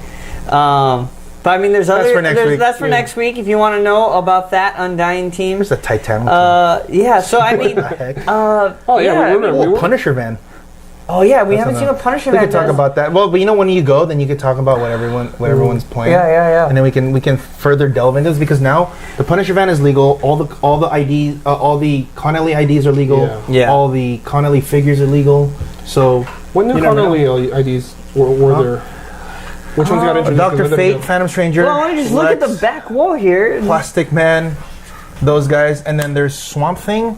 But I mean, there's other. That's for next week. That's for next week. If you want to know about that Undying team. There's a Titanic. Yeah. So I mean. Punisher van. Oh yeah, we haven't seen a Punisher van. We could talk about that. Well, but when you go, then you could talk about what everyone's playing. Yeah. And then we can further delve into this because now the Punisher van is legal. All the IDs, all the Connelly IDs are legal. Yeah. All the Connelly figures are legal. So when new Connelly IDs were there? Which ones got introduced? Dr. Fate, Phantom Stranger. Well, I want to just look at the back wall here. Plastic Man. Those guys, and then there's Swamp Thing,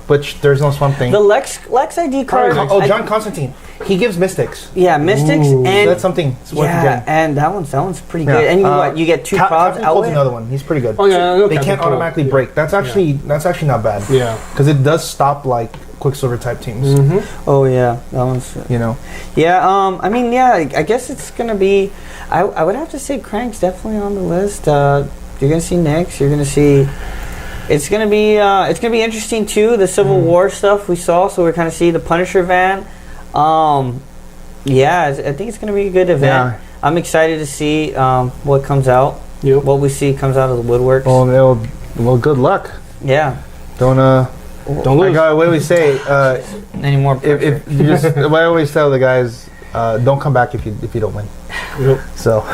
which there's no Swamp Thing. The Lex ID card. John Constantine. He gives Mystics. Yeah, Mystics, and that's something. It's worth getting. And that one's pretty good. And you get 2 prods out. Another one. He's pretty good. Oh yeah, they can't automatically break. That's actually not bad. Yeah, because it does stop like Quicksilver type teams. Oh yeah, that one's. Yeah. I mean, I guess it's gonna be. I would have to say Krang's definitely on the list. You're gonna see Nyx. You're gonna see. It's gonna be interesting too. The Civil War stuff we saw, so we're kind of see the Punisher van. I think it's gonna be a good event. Yeah. I'm excited to see what comes out. Yep. What we see comes out of the woodworks. Well, good luck. Yeah. Don't lose. What do we say? Any more pressure? If you just, what I always tell the guys, don't come back if you don't win. Yep. So.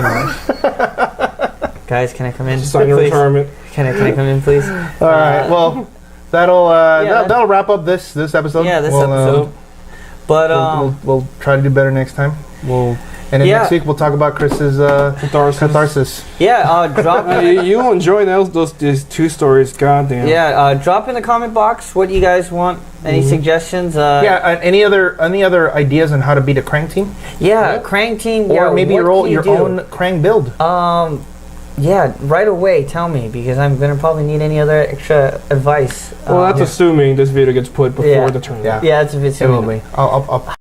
Guys, can I come in? Sign your retirement. Can I come in, please? All right. Well, that'll wrap up this episode. Yeah, this episode. But we'll try to do better next time. And then next week we'll talk about Kris's Catharsis. Yeah, drop. You'll enjoy these 2 stories. Goddamn. Yeah, drop in the comment box what you guys want. Any suggestions? Any other ideas on how to beat a Krang team? Yeah, Krang team. Or maybe your own Krang build. Yeah, right away. Tell me because I'm gonna probably need any other extra advice. Well, that's assuming this video gets put before the tournament. Yeah, that's a bit. It will be. I'll